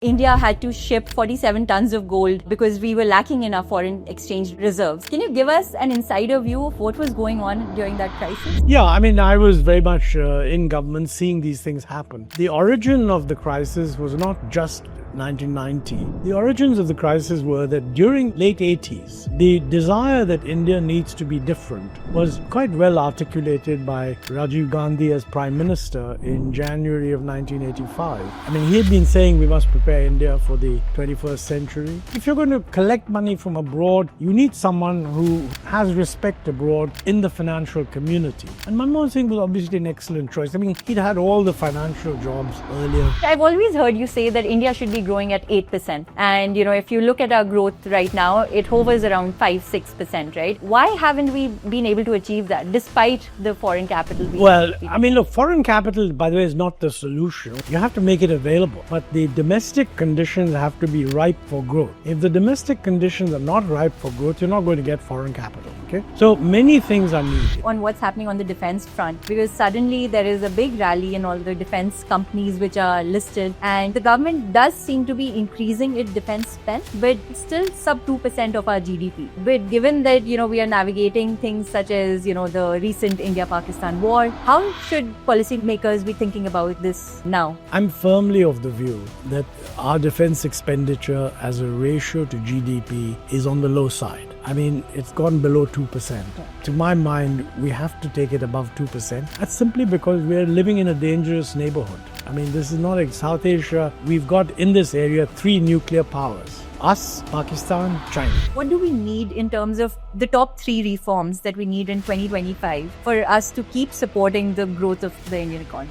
India had to ship 47 tons of gold because we were lacking in our foreign exchange reserves. Can you give us an insider view of what was going on during that crisis? Yeah, I was very much in government seeing these things happen. The origin of the crisis was not just 1990. The origins of the crisis were that during late 80s, the desire that India needs to be different was quite well articulated by Rajiv Gandhi as Prime Minister in January of 1985. He had been saying we must prepare India for the 21st century. If you're going to collect money from abroad, you need someone who has respect abroad in the financial community. And Manmohan Singh was obviously an excellent choice. He'd had all the financial jobs earlier. I've always heard you say that India should be growing at 8%. And, if you look at our growth right now, it hovers around 5-6%, right? Why haven't we been able to achieve that despite the foreign capital? Look, foreign capital, by the way, is not the solution. You have to make it available. But the domestic conditions have to be ripe for growth. If the domestic conditions are not ripe for growth, you're not going to get foreign capital, okay? So many things are needed. On what's happening on the defense front, because suddenly there is a big rally in all the defense companies which are listed, and the government does seem to be increasing its defense spend, but still sub 2% of our GDP. But given that, we are navigating things such as, the recent India-Pakistan war, how should policymakers be thinking about this now? I'm firmly of the view that our defense expenditure as a ratio to GDP is on the low side. It's gone below 2%. To my mind, we have to take it above 2%. That's simply because we're living in a dangerous neighborhood. This is not like South Asia. We've got in this area 3 nuclear powers. Us, Pakistan, China. What do we need in terms of the top 3 reforms that we need in 2025 for us to keep supporting the growth of the Indian economy?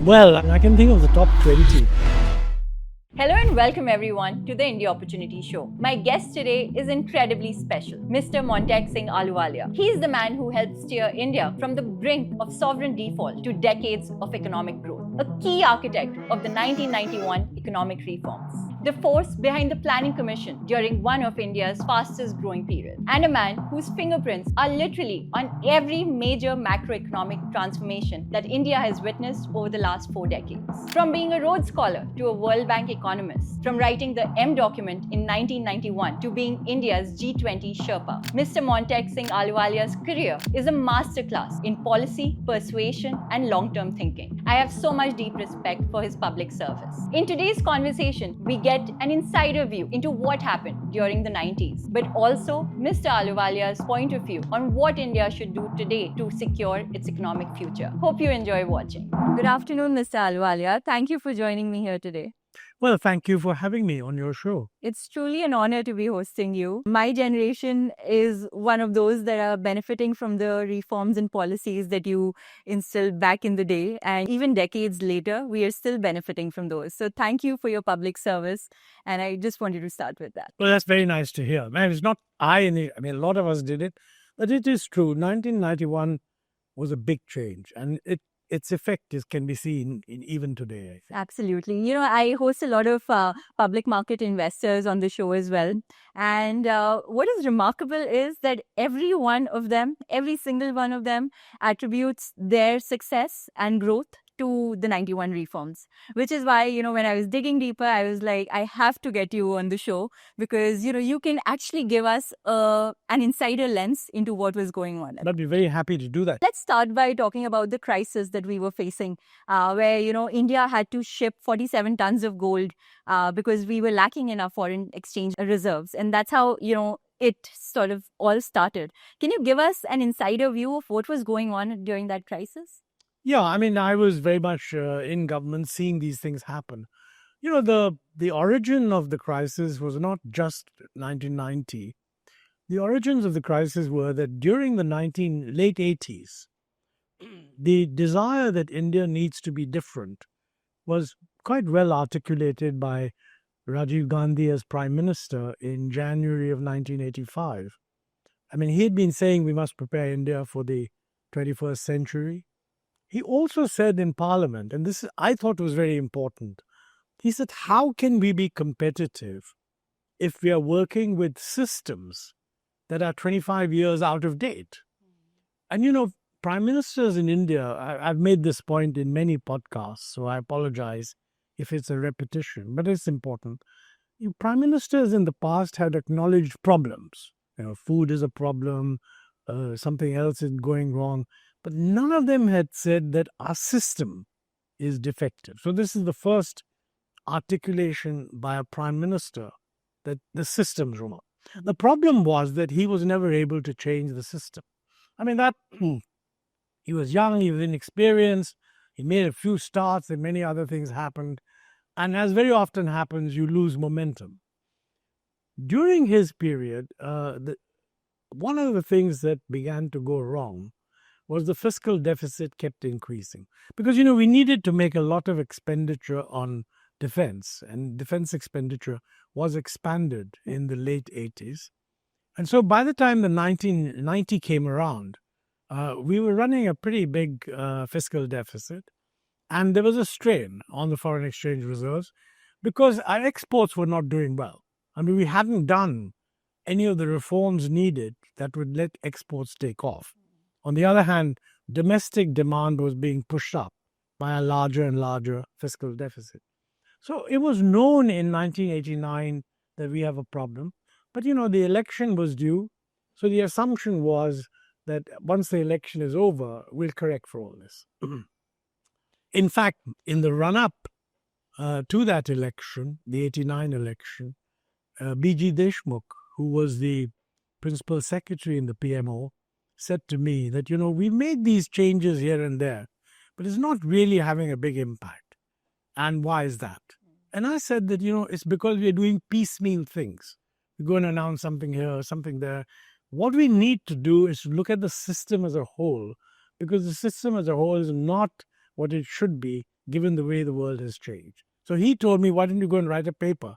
Well, I can think of the top 20. Hello and welcome everyone to the India Opportunity Show. My guest today is incredibly special, Mr. Montek Singh Ahluwalia. He is the man who helped steer India from the brink of sovereign default to decades of economic growth, a key architect of the 1991 economic reforms, the force behind the Planning Commission during one of India's fastest growing periods, and a man whose fingerprints are literally on every major macroeconomic transformation that India has witnessed over the last 4 decades. From being a Rhodes Scholar to a World Bank economist, from writing the M document in 1991 to being India's G20 Sherpa, Mr. Montek Singh Ahluwalia's career is a masterclass in policy, persuasion, and long-term thinking. I have so much deep respect for his public service. In today's conversation, we get an insider view into what happened during the 90s, but also Mr. Ahluwalia's point of view on what India should do today to secure its economic future. Hope you enjoy watching. Good afternoon, Mr. Ahluwalia. Thank you for joining me here today. Well, thank you for having me on your show. It's truly an honor to be hosting you. My generation is one of those that are benefiting from the reforms and policies that you instilled back in the day. And even decades later, we are still benefiting from those. So thank you for your public service. And I just wanted to start with that. Well, that's very nice to hear. It's not a lot of us did it, but it is true. 1991 was a big change, and its effect can be seen even today. Absolutely. I host a lot of public market investors on the show as well. And what is remarkable is that every single one of them attributes their success and growth to the 91 reforms, which is why, when I was digging deeper, I was like, I have to get you on the show because, you can actually give us an insider lens into what was going on. I'd be very happy to do that. Let's start by talking about the crisis that we were facing, where, India had to ship 47 tons of gold because we were lacking in our foreign exchange reserves. And that's how, it sort of all started. Can you give us an insider view of what was going on during that crisis? Yeah, I was very much in government seeing these things happen. The origin of the crisis was not just 1990. The origins of the crisis were that during the late 80s, the desire that India needs to be different was quite well articulated by Rajiv Gandhi as Prime Minister in January of 1985. He had been saying we must prepare India for the 21st century. He also said in Parliament, and this I thought was very important, he said, how can we be competitive if we are working with systems that are 25 years out of date? And prime ministers in India, I've made this point in many podcasts, so I apologize if it's a repetition, but it's important. Prime ministers in the past had acknowledged problems. Food is a problem, something else is going wrong, but none of them had said that our system is defective. So this is the first articulation by a prime minister that the system's wrong. The problem was that he was never able to change the system. I mean, he was young, he was inexperienced, he made a few starts, and many other things happened. And as very often happens, you lose momentum. During his period, one of the things that began to go wrong was the fiscal deficit kept increasing. Because, we needed to make a lot of expenditure on defense, and defense expenditure was expanded in the late 80s. And so by the time the 1990 came around, we were running a pretty big fiscal deficit. And there was a strain on the foreign exchange reserves because our exports were not doing well. I mean, we hadn't done any of the reforms needed that would let exports take off. On the other hand, domestic demand was being pushed up by a larger and larger fiscal deficit. So it was known in 1989 that we have a problem. But, the election was due. So the assumption was that once the election is over, we'll correct for all this. In fact, in the run-up to that election, the 89 election, B.G. Deshmukh, who was the principal secretary in the PMO, said to me that, we made these changes here and there, but it's not really having a big impact. And why is that? And I said that, it's because we're doing piecemeal things. We're going to announce something here, something there. What we need to do is to look at the system as a whole, because the system as a whole is not what it should be, given the way the world has changed. So he told me, why don't you go and write a paper?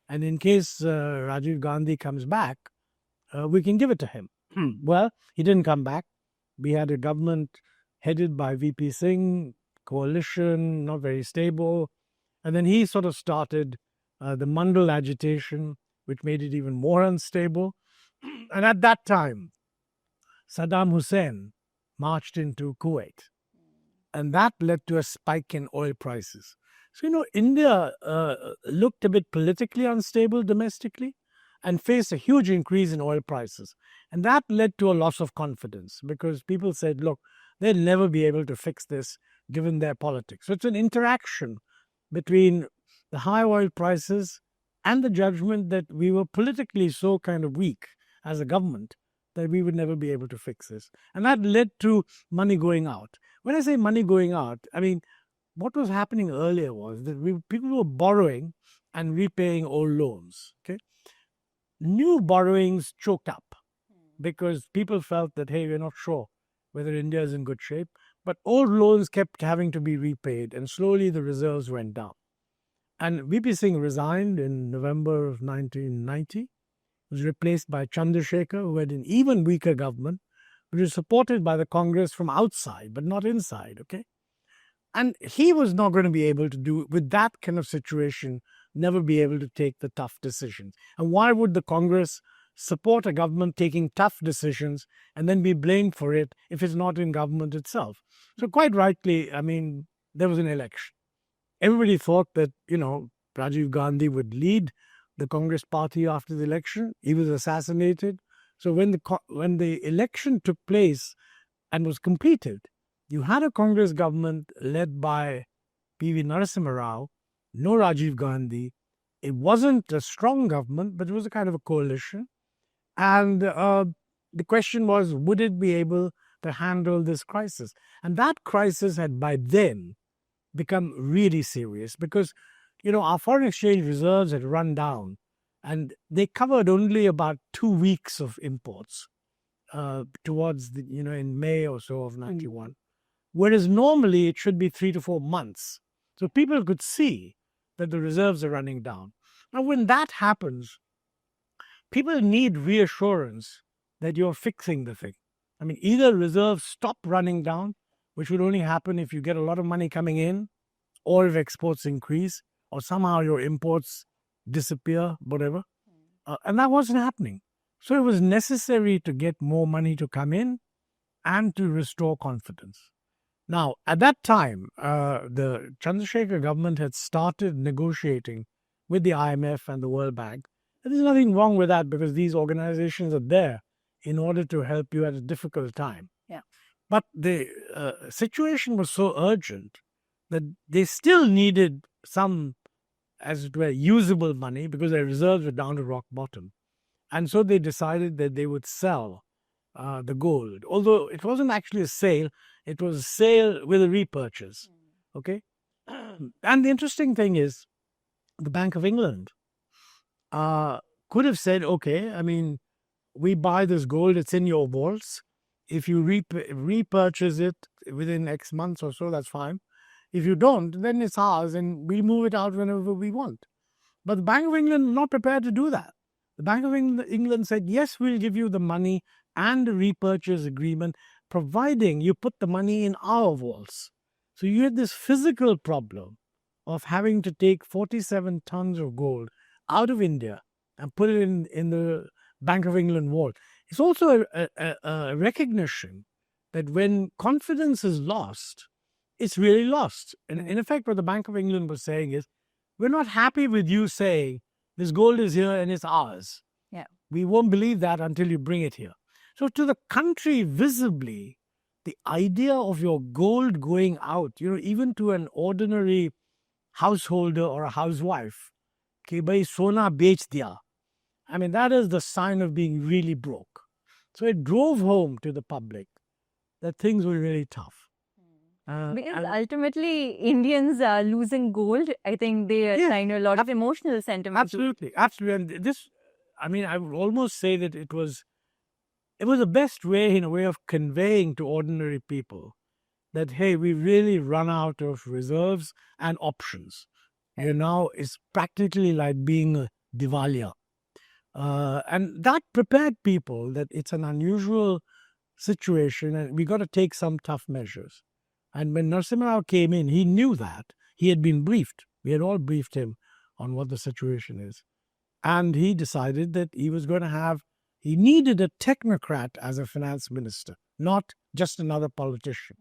And in case Rajiv Gandhi comes back, we can give it to him. Well, he didn't come back. We had a government headed by VP Singh, coalition, not very stable. And then he sort of started the Mandal agitation, which made it even more unstable. And at that time, Saddam Hussein marched into Kuwait. And that led to a spike in oil prices. So, India looked a bit politically unstable domestically and faced a huge increase in oil prices. And that led to a loss of confidence because people said, look, they'll never be able to fix this given their politics. So it's an interaction between the high oil prices and the judgment that we were politically so kind of weak as a government that we would never be able to fix this. And that led to money going out. When I say money going out, I mean, what was happening earlier was that people were borrowing and repaying old loans. Okay, new borrowings choked up because people felt that, hey, we're not sure whether India is in good shape. But old loans kept having to be repaid, and slowly the reserves went down. And VP Singh resigned in November of 1990, was replaced by Chandrasekhar, who had an even weaker government, which was supported by the Congress from outside, but not inside, okay? And he was not going to be able to do, with that kind of situation, never be able to take the tough decisions. And why would the Congress support a government taking tough decisions and then be blamed for it if it's not in government itself? So quite rightly, I mean, there was an election. Everybody thought that, Rajiv Gandhi would lead the Congress party after the election. He was assassinated. So when the election took place and was completed, you had a Congress government led by P.V. Narasimha Rao, no Rajiv Gandhi. It wasn't a strong government, but it was a kind of a coalition. And the question was, would it be able to handle this crisis? And that crisis had by then become really serious because, our foreign exchange reserves had run down and they covered only about 2 weeks of imports towards in May or so of 91. Whereas normally it should be 3 to 4 months. So people could see that the reserves are running down. Now, when that happens, people need reassurance that you're fixing the thing. I mean, either reserves stop running down, which would only happen if you get a lot of money coming in, or if exports increase, or somehow your imports disappear, whatever. And that wasn't happening. So it was necessary to get more money to come in and to restore confidence. Now, at that time, the Chandrasekhar government had started negotiating with the IMF and the World Bank. And there's nothing wrong with that because these organizations are there in order to help you at a difficult time. Yeah. But the situation was so urgent that they still needed some, as it were, usable money because their reserves were down to rock bottom. And so they decided that they would sell the gold. Although it wasn't actually a sale, it was a sale with a repurchase. Okay? And the interesting thing is, the Bank of England could have said, okay, I mean, we buy this gold, it's in your vaults. If you repurchase it within X months or so, that's fine. If you don't, then it's ours and we move it out whenever we want. But the Bank of England not prepared to do that. The Bank of England said, yes, we'll give you the money and a repurchase agreement, providing you put the money in our vaults. So you had this physical problem of having to take 47 tons of gold out of India and put it in the Bank of England vault. It's also a recognition that when confidence is lost, it's really lost. And in effect, what the Bank of England was saying is, we're not happy with you saying this gold is here and it's ours. Yeah. We won't believe that until you bring it here. So to the country, visibly, the idea of your gold going out, even to an ordinary householder or a housewife, कि भाई सोना बेच दिया. I mean, that is the sign of being really broke. So it drove home to the public that things were really tough. Because ultimately, Indians are losing gold. I think they assign a lot of emotional sentiment. Absolutely. And this, I mean, I would almost say that it was the best way, in a way, of conveying to ordinary people that, hey, we really run out of reserves and options. Now it's practically like being a Diwalia. And that prepared people that it's an unusual situation and we got to take some tough measures. And when Narasimha Rao came in, he knew that. He had been briefed. We had all briefed him on what the situation is. And he decided that he needed a technocrat as a finance minister, not just another politician.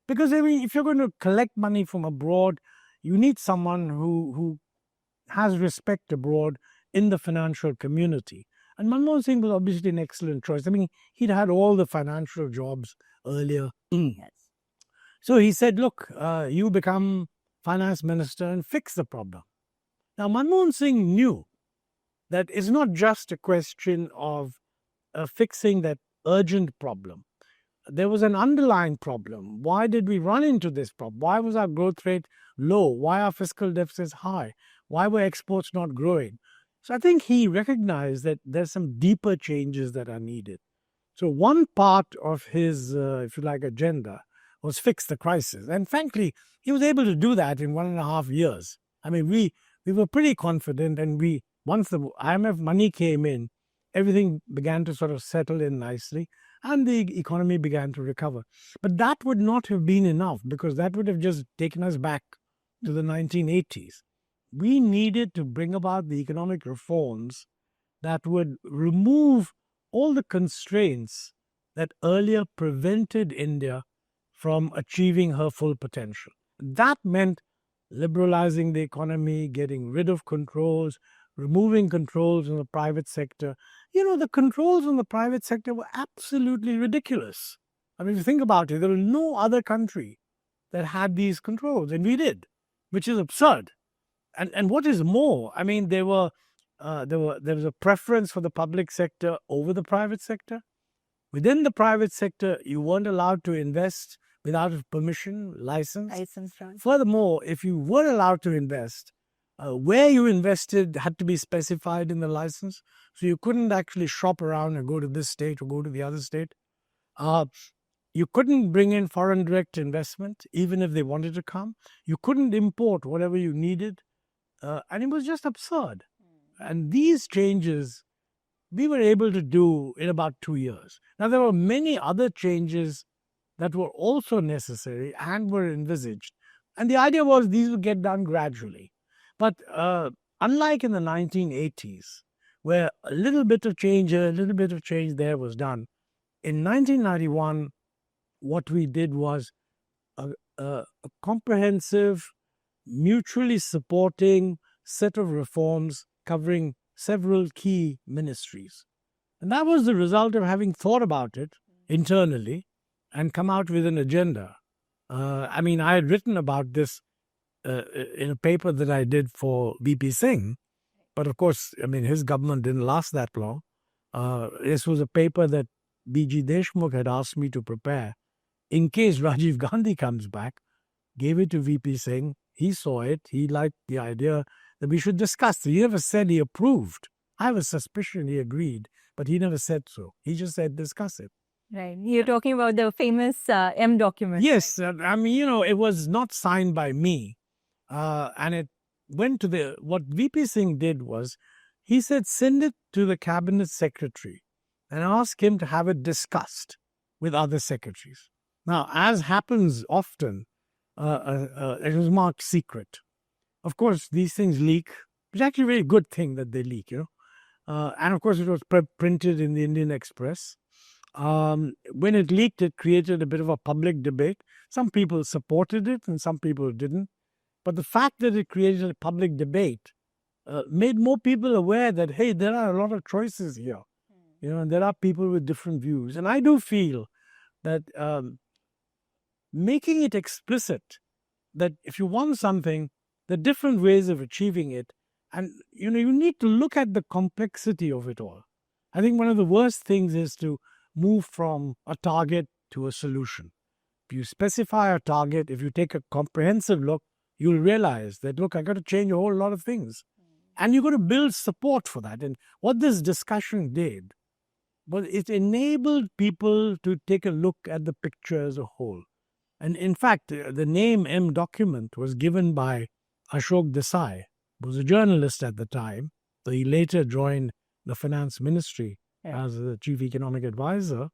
Because, I mean, if you're going to collect money from abroad, you need someone who has respect abroad in the financial community. And Manmohan Singh was obviously an excellent choice. I mean, he'd had all the financial jobs earlier. Yes. So he said, look, you become finance minister and fix the problem. Now, Manmohan Singh knew that it's not just a question of fixing that urgent problem. There was an underlying problem. Why did we run into this problem? Why was our growth rate low? Why are fiscal deficits high? Why were exports not growing? So I think he recognized that there's some deeper changes that are needed. So one part of his, if you like, agenda was fix the crisis. And frankly, he was able to do that in 1.5 years. I mean, we were pretty confident, and once the IMF money came in, everything began to sort of settle in nicely and the economy began to recover. But that would not have been enough because that would have just taken us back to the 1980s. We needed to bring about the economic reforms that would remove all the constraints that earlier prevented India from achieving her full potential. That meant liberalizing the economy, getting rid of controls, removing controls in the private sector. The controls in the private sector were absolutely ridiculous. I mean, if you think about it, there was no other country that had these controls, and we did, which is absurd. And what is more, I mean, there was a preference for the public sector over the private sector. Within the private sector, you weren't allowed to invest without a permission, license. Right. Furthermore, if you were allowed to invest, where you invested had to be specified in the license. So you couldn't actually shop around and go to this state or go to the other state. You couldn't bring in foreign direct investment, even if they wanted to come. You couldn't import whatever you needed. And it was just absurd. And these changes we were able to do in about 2 years. Now, there were many other changes that were also necessary and were envisaged. And the idea was these would get done gradually. But unlike in the 1980s, where a little bit of change here, a little bit of change there was done, in 1991, what we did was a a comprehensive, mutually supporting set of reforms covering several key ministries. And that was the result of having thought about it internally and come out with an agenda. I mean, I had written about this in a paper that I did for VP Singh, but of course, I mean, his government didn't last that long. This was a paper that B.G. Deshmukh had asked me to prepare in case Rajiv Gandhi comes back, gave it to VP Singh. He saw it. He liked the idea that we should discuss it. He never said he approved. I have a suspicion he agreed, but he never said so. He just said discuss it. Right. You're talking about the famous M document. Yes. I mean, it was not signed by me. And it went to what VP Singh did was, he said, send it to the cabinet secretary and ask him to have it discussed with other secretaries. Now, as happens often, it was marked secret. Of course, these things leak. It's actually a very good thing that they leak, and of course, it was printed in the Indian Express. When it leaked, it created a bit of a public debate. Some people supported it and some people didn't. But the fact that it created a public debate made more people aware that, hey, there are a lot of choices here, and there are people with different views. And I do feel that making it explicit that if you want something, there are different ways of achieving it. And, you need to look at the complexity of it all. I think one of the worst things is to move from a target to a solution. If you specify a target, if you take a comprehensive look, you'll realize that, look, I got to change a whole lot of things. And you've got to build support for that. And what this discussion did was it enabled people to take a look at the picture as a whole. And in fact, the name M document was given by Ashok Desai, who was a journalist at the time. So he later joined the finance ministry as the chief economic advisor.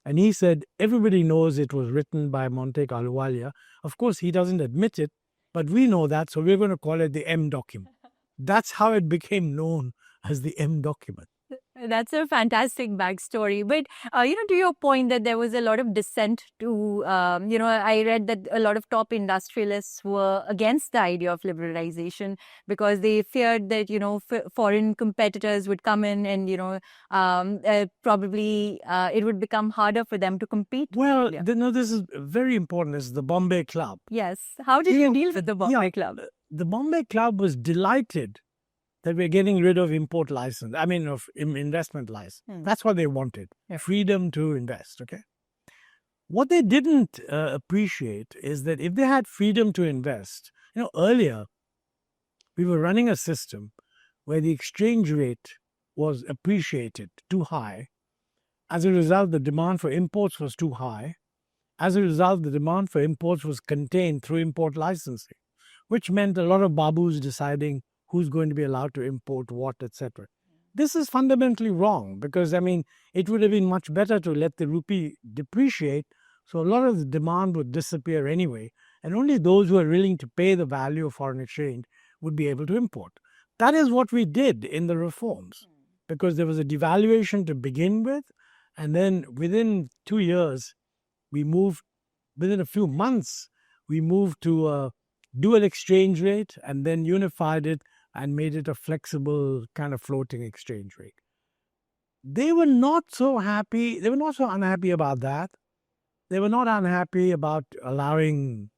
And he said, everybody knows it was written by Montek Ahluwalia. Of course, he doesn't admit it, but we know that, so we're going to call it the M document. That's how it became known as the M document. That's a fantastic backstory. But, to your point that there was a lot of dissent to, I read that a lot of top industrialists were against the idea of liberalization because they feared that, foreign competitors would come in and, probably it would become harder for them to compete. Well, this is very important. This is the Bombay Club. Yes. How did you deal with the Bombay Club? The Bombay Club was delighted that we're getting rid of import license, of investment license. That's what they wanted, freedom to invest, okay? What they didn't appreciate is that if they had freedom to invest, earlier we were running a system where the exchange rate was appreciated too high. As a result, the demand for imports was too high. As a result, the demand for imports was contained through import licensing, which meant a lot of babus deciding who's going to be allowed to import what, etc. This is fundamentally wrong because, it would have been much better to let the rupee depreciate, so a lot of the demand would disappear anyway, and only those who are willing to pay the value of foreign exchange would be able to import. That is what we did in the reforms, because there was a devaluation to begin with, and then within 2 years, within a few months, we moved to a dual exchange rate and then unified it and made it a flexible kind of floating exchange rate. They were not so happy. They were not so unhappy about that. They were not unhappy about allowing,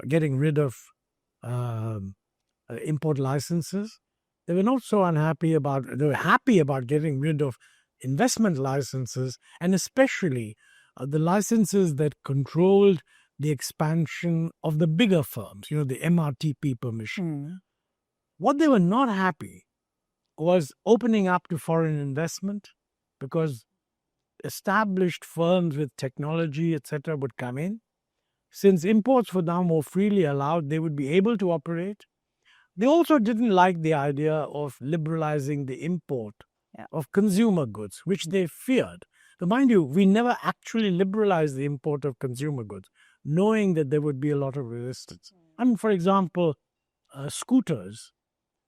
getting rid of import licenses. They were not so unhappy about, they were happy about getting rid of investment licenses, and especially the licenses that controlled the expansion of the bigger firms, the MRTP permission. What they were not happy was opening up to foreign investment, because established firms with technology, etc., would come in. Since imports were now more freely allowed, they would be able to operate. They also didn't like the idea of liberalizing the import of consumer goods, which they feared. But mind you, we never actually liberalized the import of consumer goods, knowing that there would be a lot of resistance. For example, scooters.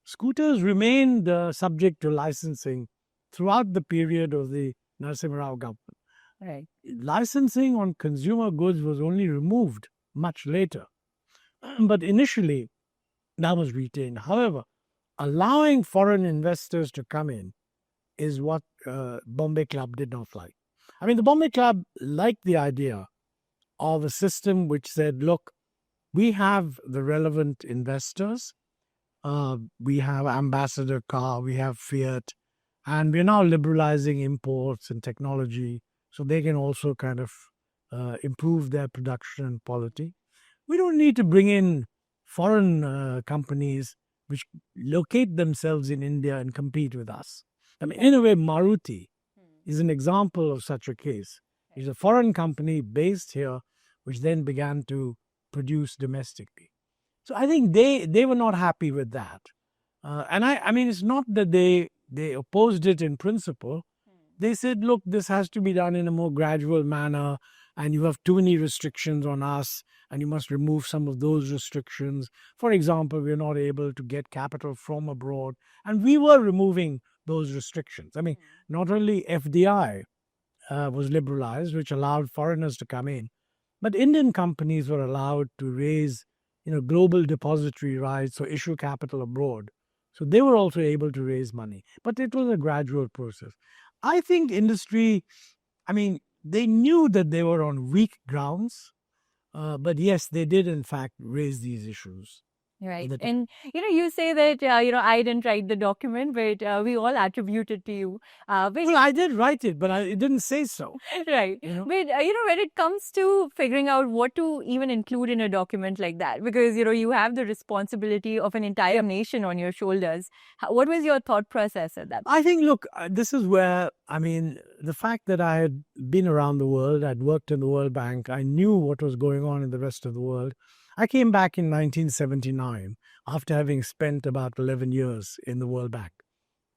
Scooters remained subject to licensing throughout the period of the Narasimha Rao government. Right. Licensing on consumer goods was only removed much later. But initially, that was retained. However, allowing foreign investors to come in is what Bombay Club did not like. I mean, the Bombay Club liked the idea of a system which said, look, we have the relevant investors, we have Ambassador Car, we have Fiat, and we're now liberalizing imports and technology so they can also kind of improve their production and quality. We don't need to bring in foreign companies which locate themselves in India and compete with us. I mean, in a way, Maruti is an example of such a case. It's a foreign company based here, which then began to produce domestically. So I think they were not happy with that. And I mean, it's not that they opposed it in principle. They said, look, this has to be done in a more gradual manner, and you have too many restrictions on us, and you must remove some of those restrictions. For example, we're not able to get capital from abroad, and we were removing those restrictions. I mean, not only FDI was liberalized, which allowed foreigners to come in, but Indian companies were allowed to raise, global depository rights or issue capital abroad. So they were also able to raise money, but it was a gradual process. I think industry, I mean, they knew that they were on weak grounds, but yes, they did in fact raise these issues. Right. And, you say that, I didn't write the document, but we all attribute it to you. Well, I did write it, but it didn't say so. Right. But, when it comes to figuring out what to even include in a document like that, because, you have the responsibility of an entire nation on your shoulders. What was your thought process at that? I think, look, this is where, I mean, the fact that I had been around the world, I'd worked in the World Bank, I knew what was going on in the rest of the world. I came back in 1979 after having spent about 11 years in the World Bank,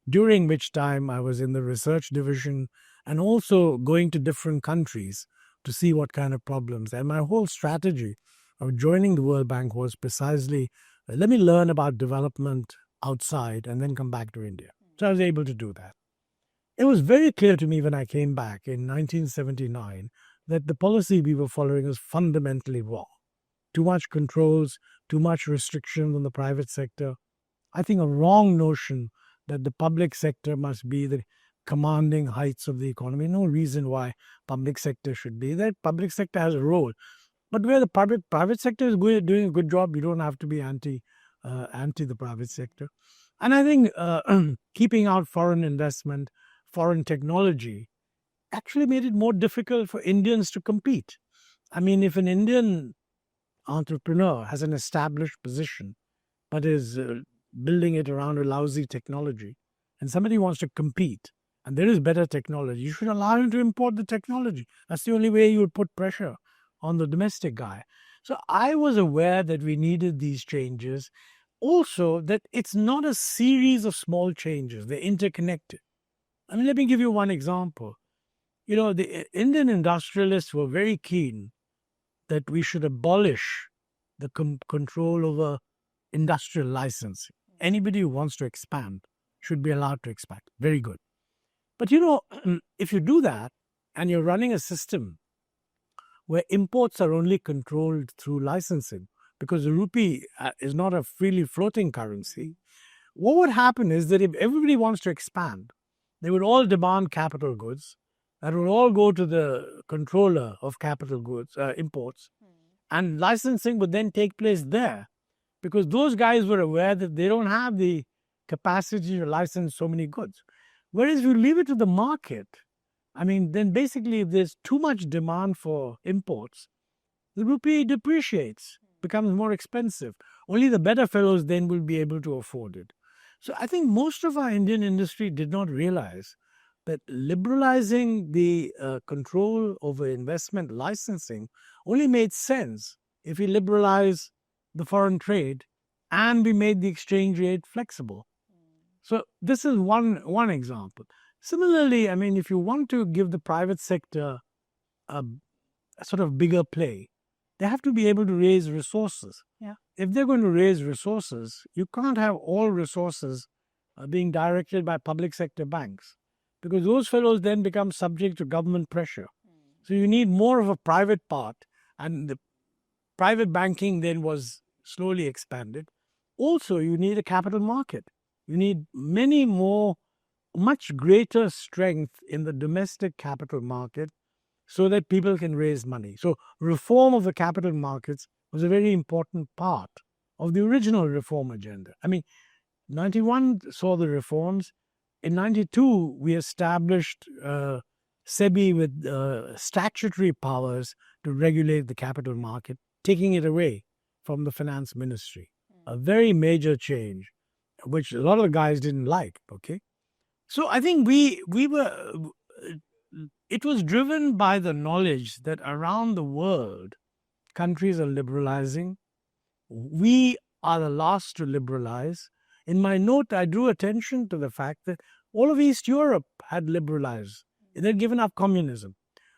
during which time I was in the research division and also going to different countries to see what kind of problems. And my whole strategy of joining the World Bank was precisely, let me learn about development outside and then come back to India. So I was able to do that. It was very clear to me when I came back in 1979 that the policy we were following was fundamentally wrong. Too much controls, too much restrictions on the private sector. I think a wrong notion that the public sector must be the commanding heights of the economy. No reason why public sector should be. That public sector has a role. But where the private sector is doing a good job, you don't have to be anti the private sector. And I think keeping out foreign investment, foreign technology, actually made it more difficult for Indians to compete. I mean, if an Indian entrepreneur has an established position, but is building it around a lousy technology, and somebody wants to compete, and there is better technology, you should allow him to import the technology. That's the only way you would put pressure on the domestic guy. So I was aware that we needed these changes. Also, that it's not a series of small changes, they're interconnected. I mean, let me give you one example. The Indian industrialists were very keen that we should abolish the control over industrial licensing. Anybody who wants to expand should be allowed to expand. Very good. But if you do that and you're running a system where imports are only controlled through licensing, because the rupee is not a freely floating currency, what would happen is that if everybody wants to expand, they would all demand capital goods that would all go to the controller of capital goods, imports, and licensing would then take place there, because those guys were aware that they don't have the capacity to license so many goods. Whereas if you leave it to the market, I mean, then basically if there's too much demand for imports, the rupee depreciates, becomes more expensive. Only the better fellows then will be able to afford it. So I think most of our Indian industry did not realize that liberalizing the control over investment licensing only made sense if we liberalize the foreign trade and we made the exchange rate flexible. So this is one example. Similarly, I mean, if you want to give the private sector a sort of bigger play, they have to be able to raise resources. Yeah. If they're going to raise resources, you can't have all resources being directed by public sector banks, because those fellows then become subject to government pressure. So you need more of a private part, and private banking then was slowly expanded. Also, you need a capital market. You need much greater strength in the domestic capital market so that people can raise money. So, reform of the capital markets was a very important part of the original reform agenda. I mean, 91 saw the reforms. In 92, we established SEBI with statutory powers to regulate the capital market, taking it away from the finance ministry. A very major change, which a lot of the guys didn't like. Okay, so I think we were. It was driven by the knowledge that around the world, countries are liberalizing. We are the last to liberalize. In my note, I drew attention to the fact that all of East Europe had liberalized. They'd given up communism.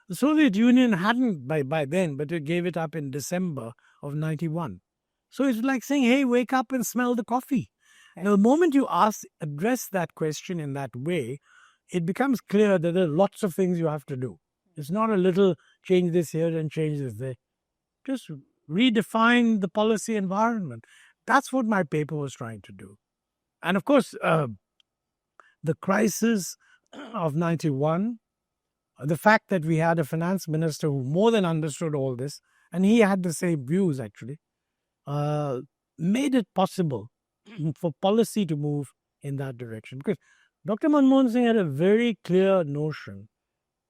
The Soviet Union hadn't by then, but it gave it up in December of 91. So it's like saying, hey, wake up and smell the coffee. Now, the moment you address that question in that way, it becomes clear that there are lots of things you have to do. It's not a little change this here and change this there. Just redefine the policy environment. That's what my paper was trying to do. And of course, the crisis of 91, the fact that we had a finance minister who more than understood all this, and he had the same views actually, made it possible for policy to move in that direction. Because Dr. Manmohan Singh had a very clear notion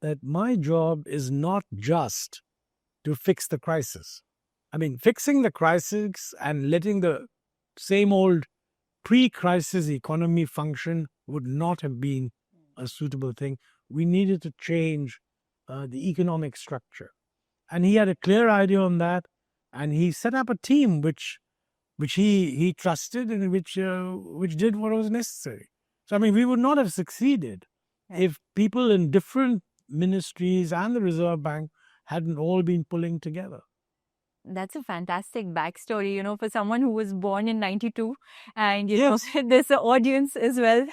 that my job is not just to fix the crisis. I mean, fixing the crisis and letting the same old pre-crisis economy function would not have been a suitable thing. We needed to change the economic structure. And he had a clear idea on that. And he set up a team which he trusted and which did what was necessary. So, I mean, we would not have succeeded if people in different ministries and the Reserve Bank hadn't all been pulling together. That's a fantastic backstory, for someone who was born in 92 and, Yes. this audience as well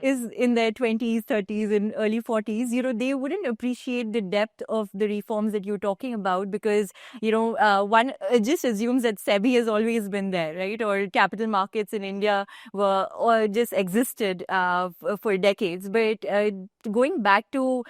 is in their 20s, 30s and early 40s, they wouldn't appreciate the depth of the reforms that you're talking about because, one just assumes that SEBI has always been there, right? Or capital markets in India were or just existed for decades. But going back to,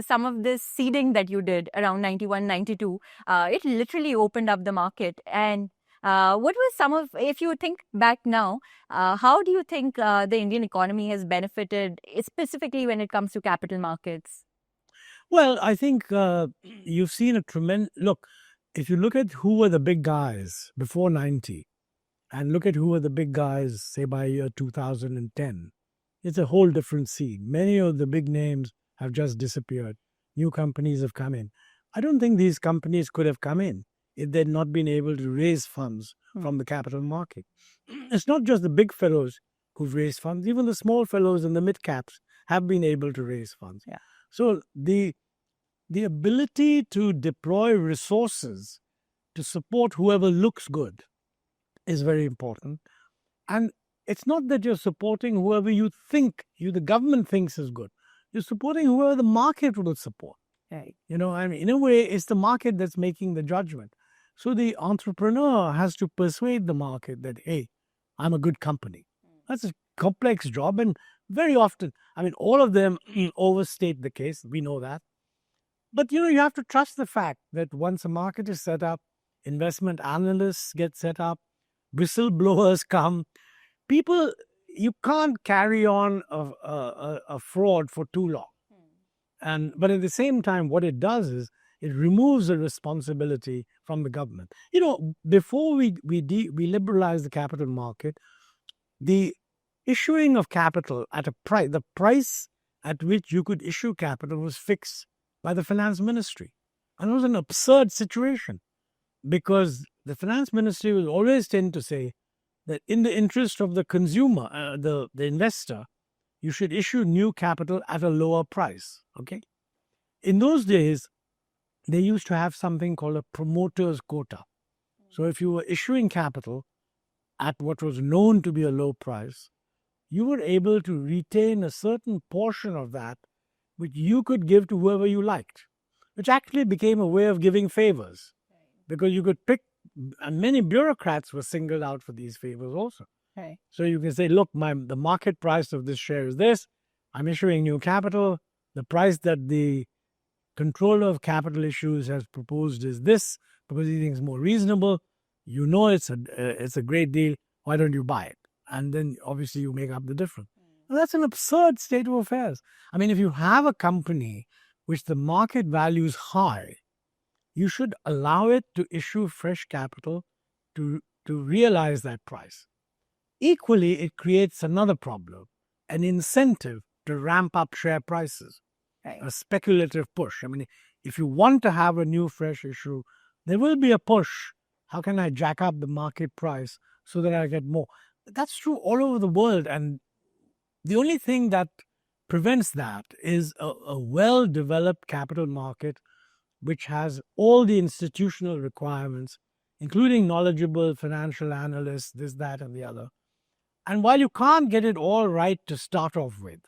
some of this seeding that you did around 91, 92, it literally opened up the market. And what was some of, if you think back now, how do you think the Indian economy has benefited, specifically when it comes to capital markets? Well, I think you've seen a tremendous look. If you look at who were the big guys before 90 and look at who were the big guys, say by year 2010, it's a whole different scene. Many of the big names have just disappeared. New companies have come in. I don't think these companies could have come in if they'd not been able to raise funds from the capital market. It's not just the big fellows who've raised funds. Even the small fellows and the mid-caps have been able to raise funds. Yeah. So the ability to deploy resources to support whoever looks good is very important. And it's not that you're supporting whoever the government thinks is good. You're supporting whoever the market will support. Right. I mean, in a way, it's the market that's making the judgment. So the entrepreneur has to persuade the market that, hey, I'm a good company. That's a complex job. And very often, I mean, all of them overstate the case. We know that. But, you have to trust the fact that once a market is set up, investment analysts get set up, whistleblowers come. People, you can't carry on a fraud for too long. But at the same time, what it does is it removes the responsibility from the government. Before we liberalize the capital market, the issuing of capital at a price, the price at which you could issue capital was fixed by the finance ministry. And it was an absurd situation because the finance ministry will always tend to say that in the interest of the consumer, the investor, you should issue new capital at a lower price. Okay. In those days, they used to have something called a promoter's quota. So if you were issuing capital at what was known to be a low price, you were able to retain a certain portion of that which you could give to whoever you liked, which actually became a way of giving favors because you could pick And many bureaucrats were singled out for these favors also. Right. So you can say, look, the market price of this share is this. I'm issuing new capital. The price that the controller of capital issues has proposed is this because he thinks more reasonable. You know it's a great deal. Why don't you buy it? And then obviously you make up the difference. Well, that's an absurd state of affairs. I mean, if you have a company which the market values high, you should allow it to issue fresh capital to realize that price. Equally, it creates another problem, an incentive to ramp up share prices, Right. a speculative push. I mean, if you want to have a new fresh issue, there will be a push. How can I jack up the market price so that I get more? That's true all over the world. And the only thing that prevents that is a well-developed capital market which has all the institutional requirements, including knowledgeable financial analysts, this, that, and the other. And while you can't get it all right to start off with,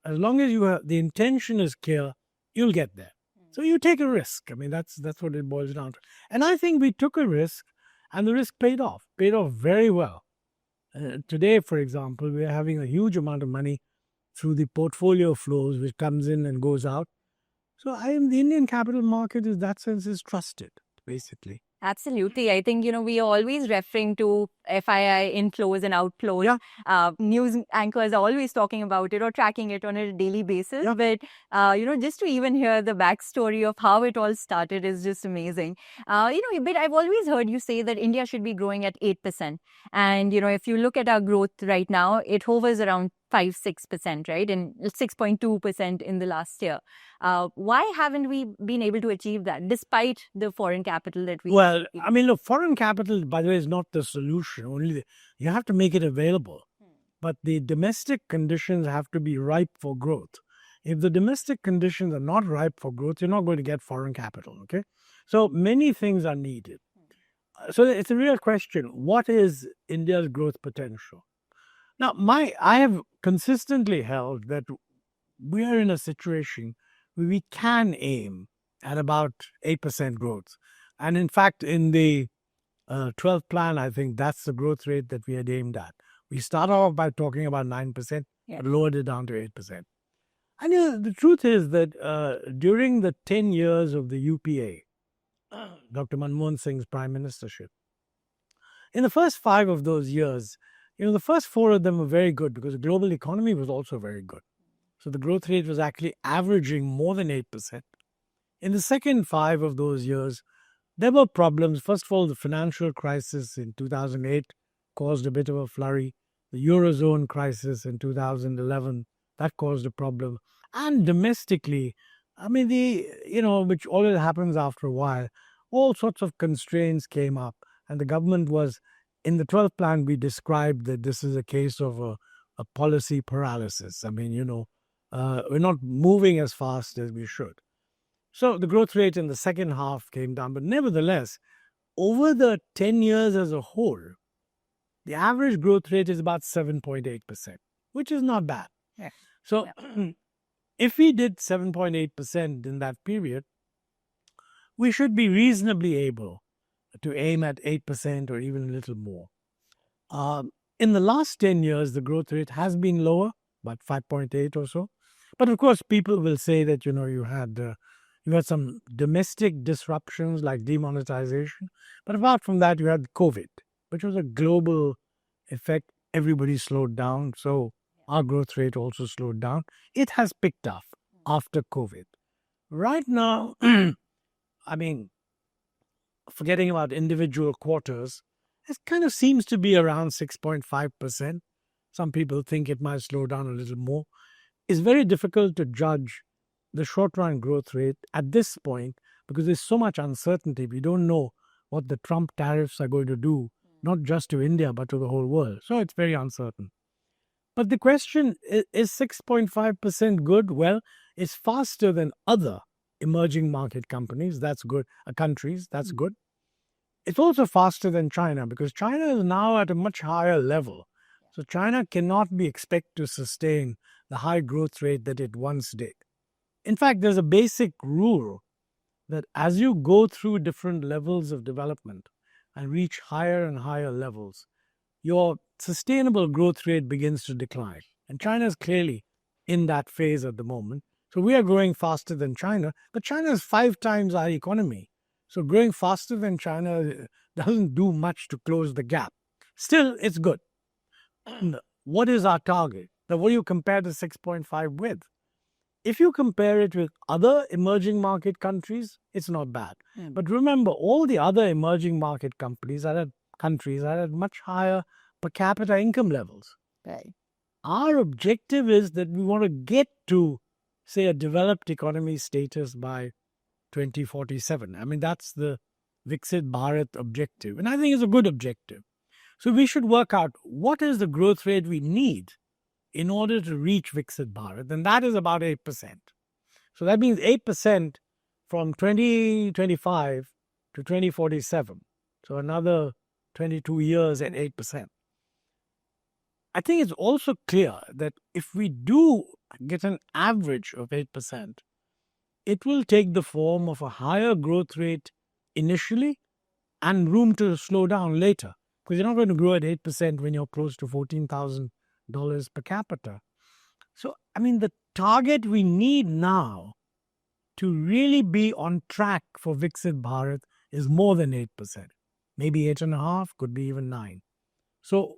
as long as the intention is clear, you'll get there. So you take a risk. I mean, that's what it boils down to. And I think we took a risk, and the risk paid off very well. Today, for example, we are having a huge amount of money through the portfolio flows, which comes in and goes out. So the Indian capital market, in that sense, is trusted, basically. Absolutely. I think, we are always referring to FII inflows and outflows. Yeah. News anchors are always talking about it or tracking it on a daily basis. Yeah. But, just to even hear the backstory of how it all started is just amazing. But I've always heard you say that India should be growing at 8%. And, if you look at our growth right now, it hovers around 5-6%, right? And 6.2% in the last year. Why haven't we been able to achieve that despite the foreign capital that we... Well, I mean, look, foreign capital, by the way, is not the solution. You have to make it available. But the domestic conditions have to be ripe for growth. If the domestic conditions are not ripe for growth, you're not going to get foreign capital, okay? So many things are needed. So it's a real question. What is India's growth potential? Now, I have consistently held that we are in a situation where we can aim at about 8% growth. And in fact, in the 12th plan, I think that's the growth rate that we had aimed at. We started off by talking about 9%, but lowered it down to 8%. And the truth is that during the 10 years of the UPA, Dr. Manmohan Singh's prime ministership, in the first 5 of those years, the first 4 of them were very good because the global economy was also very good. So the growth rate was actually averaging more than 8%. In the second 5 of those years, there were problems. First of all, the financial crisis in 2008 caused a bit of a flurry. The Eurozone crisis in 2011, that caused a problem. And domestically, I mean, which always happens after a while, all sorts of constraints came up. And the government was, in the 12th plan, we described that this is a case of a policy paralysis. I mean, we're not moving as fast as we should. So the growth rate in the second half came down. But nevertheless, over the 10 years as a whole, the average growth rate is about 7.8%, which is not bad. Yeah. So if we did 7.8% in that period, we should be reasonably able to aim at 8% or even a little more. In the last 10 years, the growth rate has been lower, about 5.8 or so. But of course, people will say that, you had some domestic disruptions like demonetization. But apart from that, you had COVID, which was a global effect. Everybody slowed down. So our growth rate also slowed down. It has picked up after COVID. Right now, I mean, forgetting about individual quarters, it kind of seems to be around 6.5%. Some people think it might slow down a little more. It's very difficult to judge the short-run growth rate at this point because there's so much uncertainty. We don't know what the Trump tariffs are going to do, not just to India, but to the whole world. So it's very uncertain. But the question, is 6.5% good? Well, it's faster than other emerging market companies. That's good. Countries, that's good. It's also faster than China because China is now at a much higher level. So China cannot be expected to sustain the high growth rate that it once did. In fact, there's a basic rule that as you go through different levels of development, and reach higher and higher levels, your sustainable growth rate begins to decline. And China is clearly in that phase at the moment. So we are growing faster than China, but China is 5 times our economy. So growing faster than China doesn't do much to close the gap. Still, it's good. What is our target? Now, what do you compare the 6.5 with? If you compare it with other emerging market countries, it's not bad. But remember, all the other emerging market countries are at much higher per capita income levels. Right. Our objective is that we want to get to, say, a developed economy status by 2047. I mean, that's the Viksit Bharat objective. And I think it's a good objective. So we should work out what is the growth rate we need in order to reach Viksit Bharat. And that is about 8%. So that means 8% from 2025 to 2047. So another 22 years at 8%. I think it's also clear that if we do get an average of 8%, it will take the form of a higher growth rate initially and room to slow down later. Because you're not going to grow at 8% when you're close to $14,000 per capita. So, I mean, the target we need now to really be on track for Viksit Bharat is more than 8%. Maybe 8.5%, could be even 9%. So,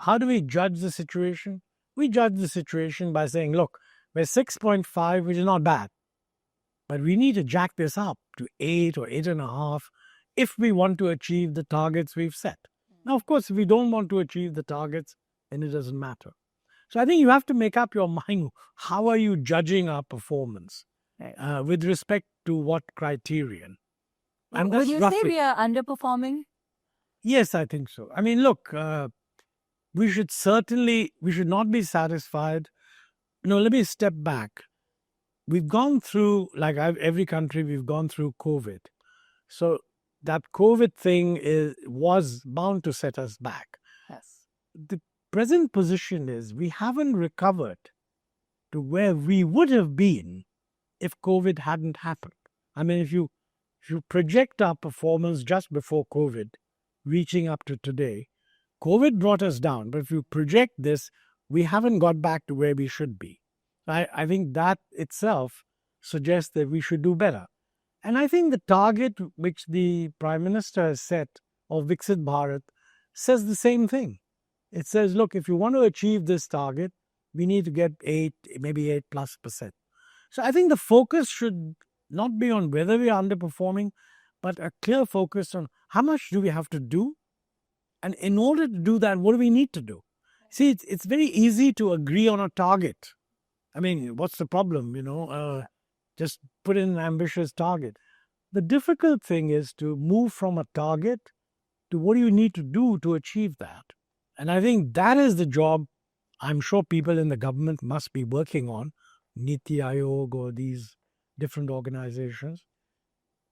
how do we judge the situation? We judge the situation by saying, look, we're 6.5, which is not bad. But we need to jack this up to 8 or 8.5 if we want to achieve the targets we've set. Now, of course, if we don't want to achieve the targets, then it doesn't matter. So I think you have to make up your mind, how are you judging our performance with respect to what criterion? And would you say we are underperforming? Yes, I think so. I mean, look, we should not be satisfied. Let me step back. We've gone through, like every country, we've gone through COVID. So that COVID thing was bound to set us back. Yes. The present position is we haven't recovered to where we would have been if COVID hadn't happened. I mean, if you project our performance just before COVID, reaching up to today, COVID brought us down. But if you project this, we haven't got back to where we should be. I think that itself suggests that we should do better. And I think the target which the Prime Minister has set of Viksit Bharat says the same thing. It says, look, if you want to achieve this target, we need to get 8, maybe 8+%. So I think the focus should not be on whether we are underperforming, but a clear focus on how much do we have to do? And in order to do that, what do we need to do? See, it's very easy to agree on a target. I mean, what's the problem? Just put in an ambitious target. The difficult thing is to move from a target to what do you need to do to achieve that. And I think that is the job I'm sure people in the government must be working on, Niti Aayog or these different organizations.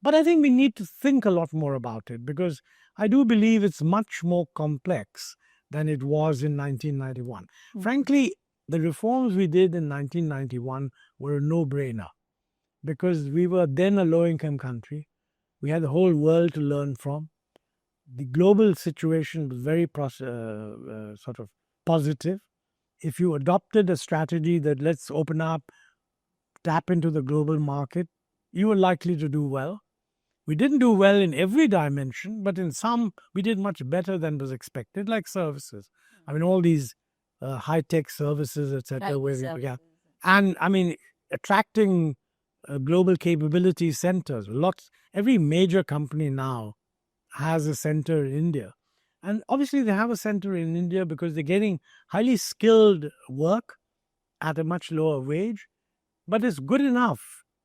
But I think we need to think a lot more about it because I do believe it's much more complex than it was in 1991. Frankly, the reforms we did in 1991 were a no-brainer because we were then a low-income country. We had the whole world to learn from. The global situation was very sort of positive. If you adopted a strategy that let's open up, tap into the global market, you were likely to do well. We didn't do well in every dimension, but in some, we did much better than was expected, like services. I mean, all these high-tech services, etc. And I mean, attracting global capability centers. Every major company now has a center in India. And obviously they have a center in India because they're getting highly skilled work at a much lower wage, but it's good enough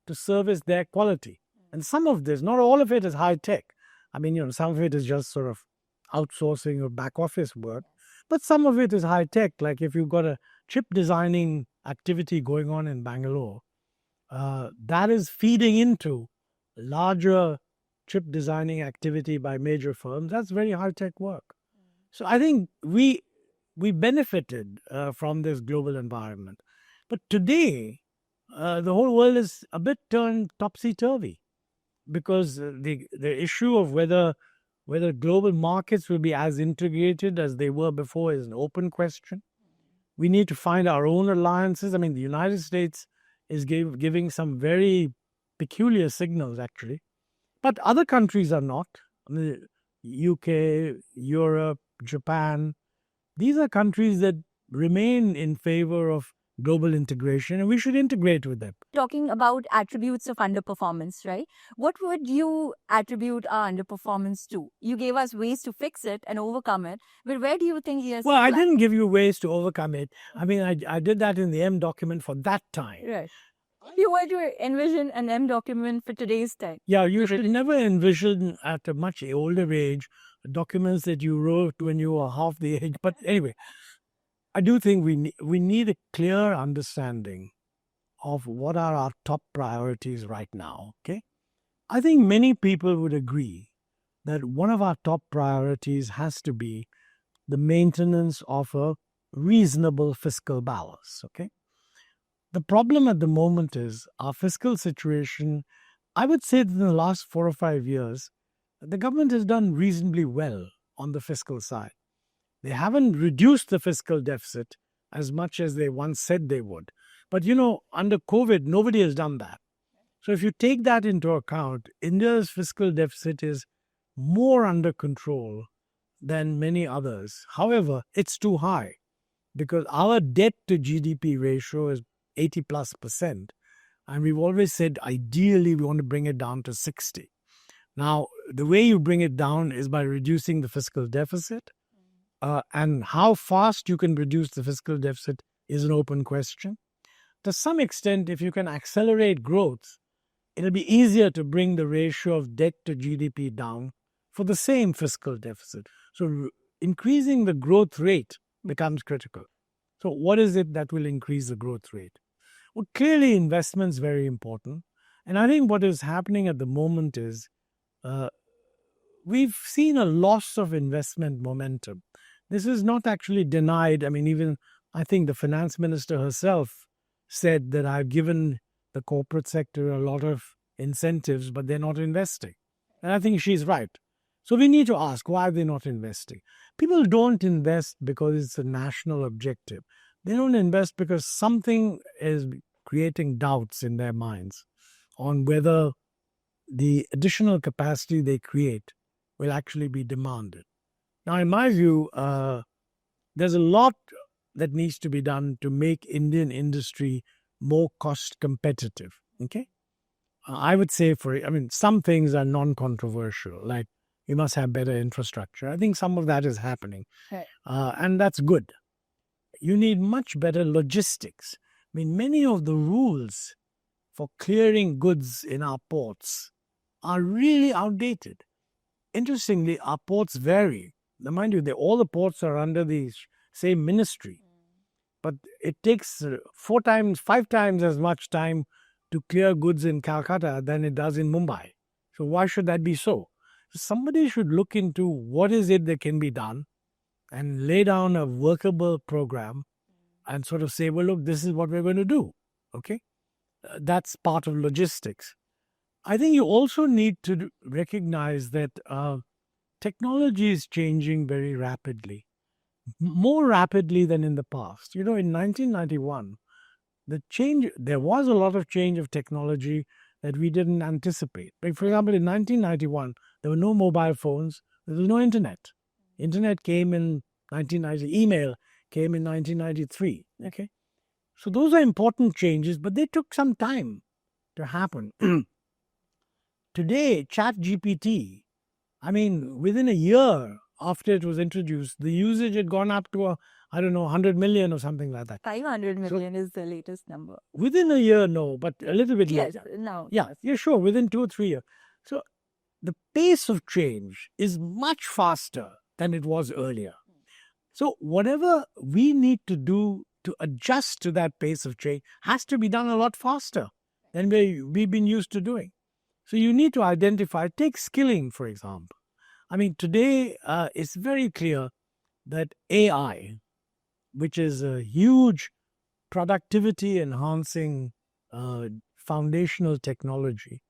to service their quality. And some of this, not all of it is high-tech. I mean, some of it is just sort of outsourcing or back office work. But some of it is high-tech, like if you've got a chip designing activity going on in Bangalore, that is feeding into larger chip designing activity by major firms. That's very high-tech work. So I think we benefited from this global environment. But today, the whole world is a bit turned topsy-turvy because the issue of whether Whether global markets will be as integrated as they were before is an open question. We need to find our own alliances. I mean, the United States is giving some very peculiar signals, actually, but other countries are not. I mean, UK, Europe, Japan, these are countries that remain in favor of global integration, and we should integrate with them. Talking about attributes of underperformance, right? What would you attribute our underperformance to? You gave us ways to fix it and overcome it, but where do you think he has? Well, I didn't give you ways to overcome it. I mean, I did that in the M document for that time. Right. If you were to envision an M document for today's time. Yeah, you should never envision at a much older age documents that you wrote when you were half the age. But anyway, I do think we need a clear understanding of what are our top priorities right now. Okay, I think many people would agree that one of our top priorities has to be the maintenance of a reasonable fiscal balance. Okay, the problem at the moment is our fiscal situation. I would say that in the last 4 or 5 years, the government has done reasonably well on the fiscal side. They haven't reduced the fiscal deficit as much as they once said they would. But under COVID, nobody has done that. So if you take that into account, India's fiscal deficit is more under control than many others. However, it's too high because our debt to GDP ratio is 80 plus percent. And we've always said, ideally, we want to bring it down to 60. Now, the way you bring it down is by reducing the fiscal deficit. And how fast you can reduce the fiscal deficit is an open question. To some extent, if you can accelerate growth, it'll be easier to bring the ratio of debt to GDP down for the same fiscal deficit. So increasing the growth rate becomes critical. So what is it that will increase the growth rate? Well, clearly investment is very important. And I think what is happening at the moment is we've seen a loss of investment momentum. This is not actually denied. I mean, even I think the finance minister herself said that I've given the corporate sector a lot of incentives, but they're not investing. And I think she's right. So we need to ask, why are they not investing? People don't invest because it's a national objective. They don't invest because something is creating doubts in their minds on whether the additional capacity they create will actually be demanded. Now, in my view, there's a lot that needs to be done to make Indian industry more cost competitive. Okay, I would say some things are non-controversial, like we must have better infrastructure. I think some of that is happening, and that's good. You need much better logistics. I mean, many of the rules for clearing goods in our ports are really outdated. Interestingly, our ports vary. Now, mind you, all the ports are under the same ministry, but it takes 5 times as much time to clear goods in Calcutta than it does in Mumbai. So why should that be so? Somebody should look into what is it that can be done and lay down a workable program and sort of say, well, look, this is what we're going to do. Okay? That's part of logistics. I think you also need to recognize that technology is changing very rapidly, more rapidly than in the past. In 1991, there was a lot of change of technology that we didn't anticipate. Like, for example, in 1991, there were no mobile phones, there was no internet. Internet came in 1990, email came in 1993. Okay, so those are important changes, but they took some time to happen. Today, ChatGPT, within a year after it was introduced, the usage had gone up to 100 million or something like that. 500 million is the latest number. Within a year, no, but a little bit later. No. Yeah, sure, within 2 or 3 years. So the pace of change is much faster than it was earlier. So whatever we need to do to adjust to that pace of change has to be done a lot faster than we've been used to doing. So you need to identify, take skilling, for example. Today it's very clear that AI, which is a huge productivity enhancing foundational technology,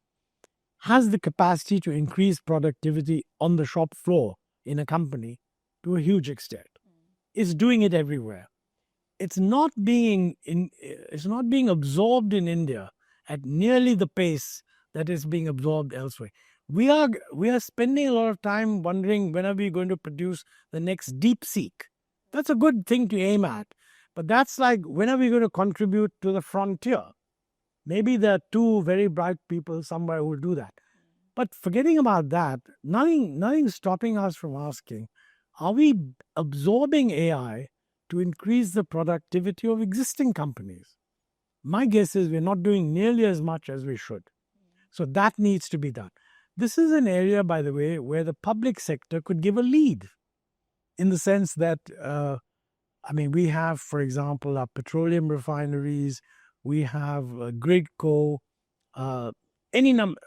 has the capacity to increase productivity on the shop floor in a company to a huge extent. It's doing it everywhere. It's not being absorbed in India at nearly the pace that is being absorbed elsewhere. We are spending a lot of time wondering when are we going to produce the next deep seek. That's a good thing to aim at, but that's like when are we going to contribute to the frontier? Maybe there are two very bright people somewhere who will do that. But forgetting about that, nothing stopping us from asking, are we absorbing AI to increase the productivity of existing companies? My guess is we're not doing nearly as much as we should. So that needs to be done. This is an area, by the way, where the public sector could give a lead in the sense that, we have, for example, our petroleum refineries, we have Gridco, any number.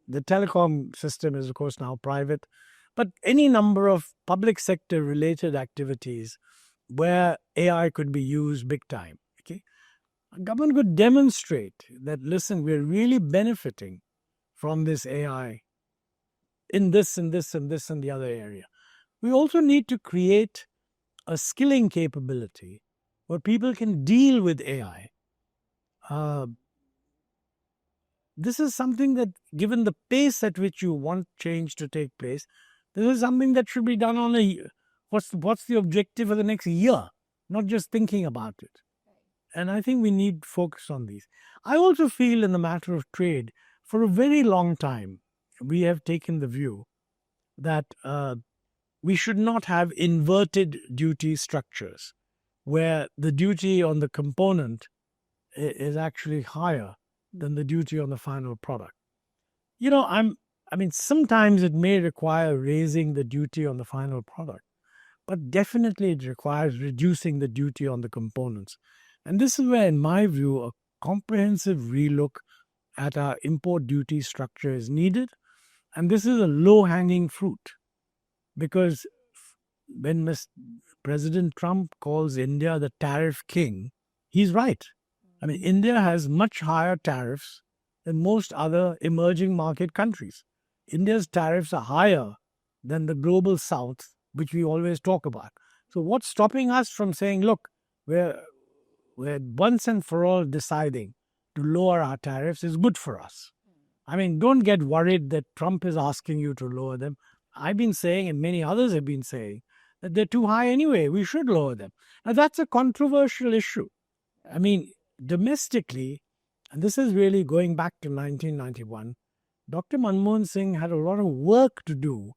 The telecom system is, of course, now private, but any number of public sector related activities where AI could be used big time. Okay, a government could demonstrate that, listen, we're really benefiting from this AI in this and this and this and the other area. We also need to create a skilling capability where people can deal with AI. This is something that, given the pace at which you want change to take place, this is something that should be done on a year. What's the objective for the next year? Not just thinking about it. And I think we need focus on these. I also feel in the matter of trade, for a very long time, we have taken the view that we should not have inverted duty structures, where the duty on the component is actually higher than the duty on the final product. Sometimes it may require raising the duty on the final product, but definitely it requires reducing the duty on the components. And this is where, in my view, a comprehensive relook at our import duty structure is needed. And this is a low-hanging fruit, because when President Trump calls India the tariff king, he's right. India has much higher tariffs than most other emerging market countries. India's tariffs are higher than the global south, which we always talk about. So what's stopping us from saying, look, we're once and for all deciding to lower our tariffs is good for us? Don't get worried that Trump is asking you to lower them. I've been saying, and many others have been saying, that they're too high anyway. We should lower them. Now, that's a controversial issue. Domestically, and this is really going back to 1991, Dr. Manmohan Singh had a lot of work to do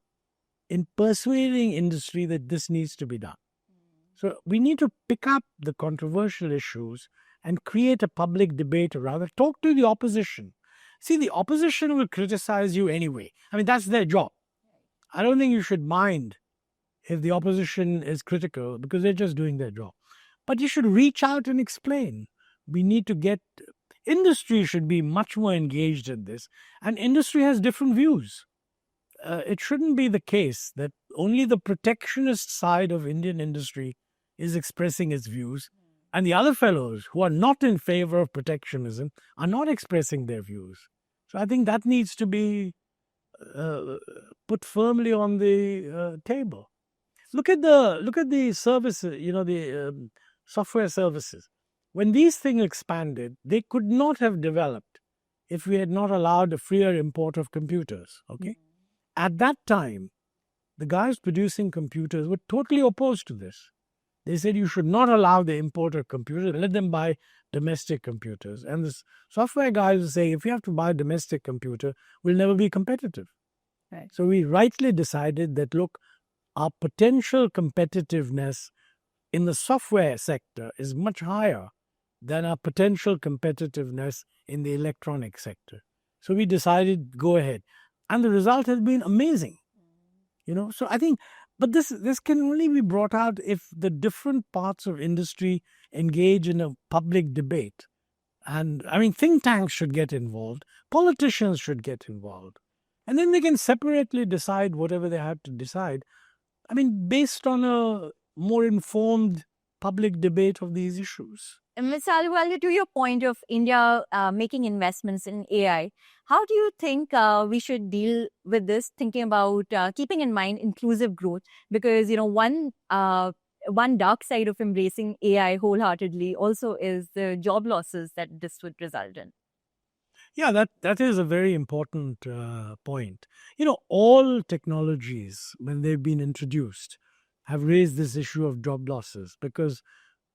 in persuading industry that this needs to be done. So we need to pick up the controversial issues and create a public debate around it. Talk to the opposition. See, the opposition will criticize you anyway. That's their job. I don't think you should mind if the opposition is critical, because they're just doing their job. But you should reach out and explain. We need to get industry should be much more engaged in this, and industry has different views. It shouldn't be the case that only the protectionist side of Indian industry is expressing its views, and the other fellows who are not in favor of protectionism are not expressing their views. So I think that needs to be put firmly on the table. Look at the services, the software services. When these things expanded, they could not have developed if we had not allowed a freer import of computers. Okay, at that time, the guys producing computers were totally opposed to this. They said you should not allow the import of computers, let them buy domestic computers. And the software guys were saying, if you have to buy a domestic computer, we'll never be competitive. Right. So we rightly decided that, look, our potential competitiveness in the software sector is much higher than our potential competitiveness in the electronic sector. So we decided, go ahead. And the result has been amazing. So I think, but this can only be brought out if the different parts of industry engage in a public debate. And think tanks should get involved, politicians should get involved, and then they can separately decide whatever they have to decide. Based on a more informed public debate of these issues. Ms. Alwalia, to your point of India making investments in AI, how do you think we should deal with this? Thinking about keeping in mind inclusive growth, because one dark side of embracing AI wholeheartedly also is the job losses that this would result in. Yeah, that is a very important point. All technologies, when they've been introduced, have raised this issue of job losses because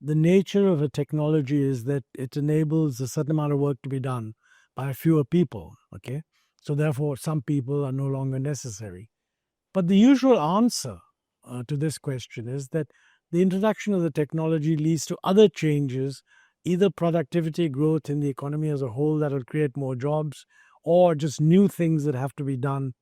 the nature of a technology is that it enables a certain amount of work to be done by fewer people. Okay, so therefore, some people are no longer necessary. But the usual answer to this question is that the introduction of the technology leads to other changes, either productivity growth in the economy as a whole that will create more jobs, or just new things that have to be done.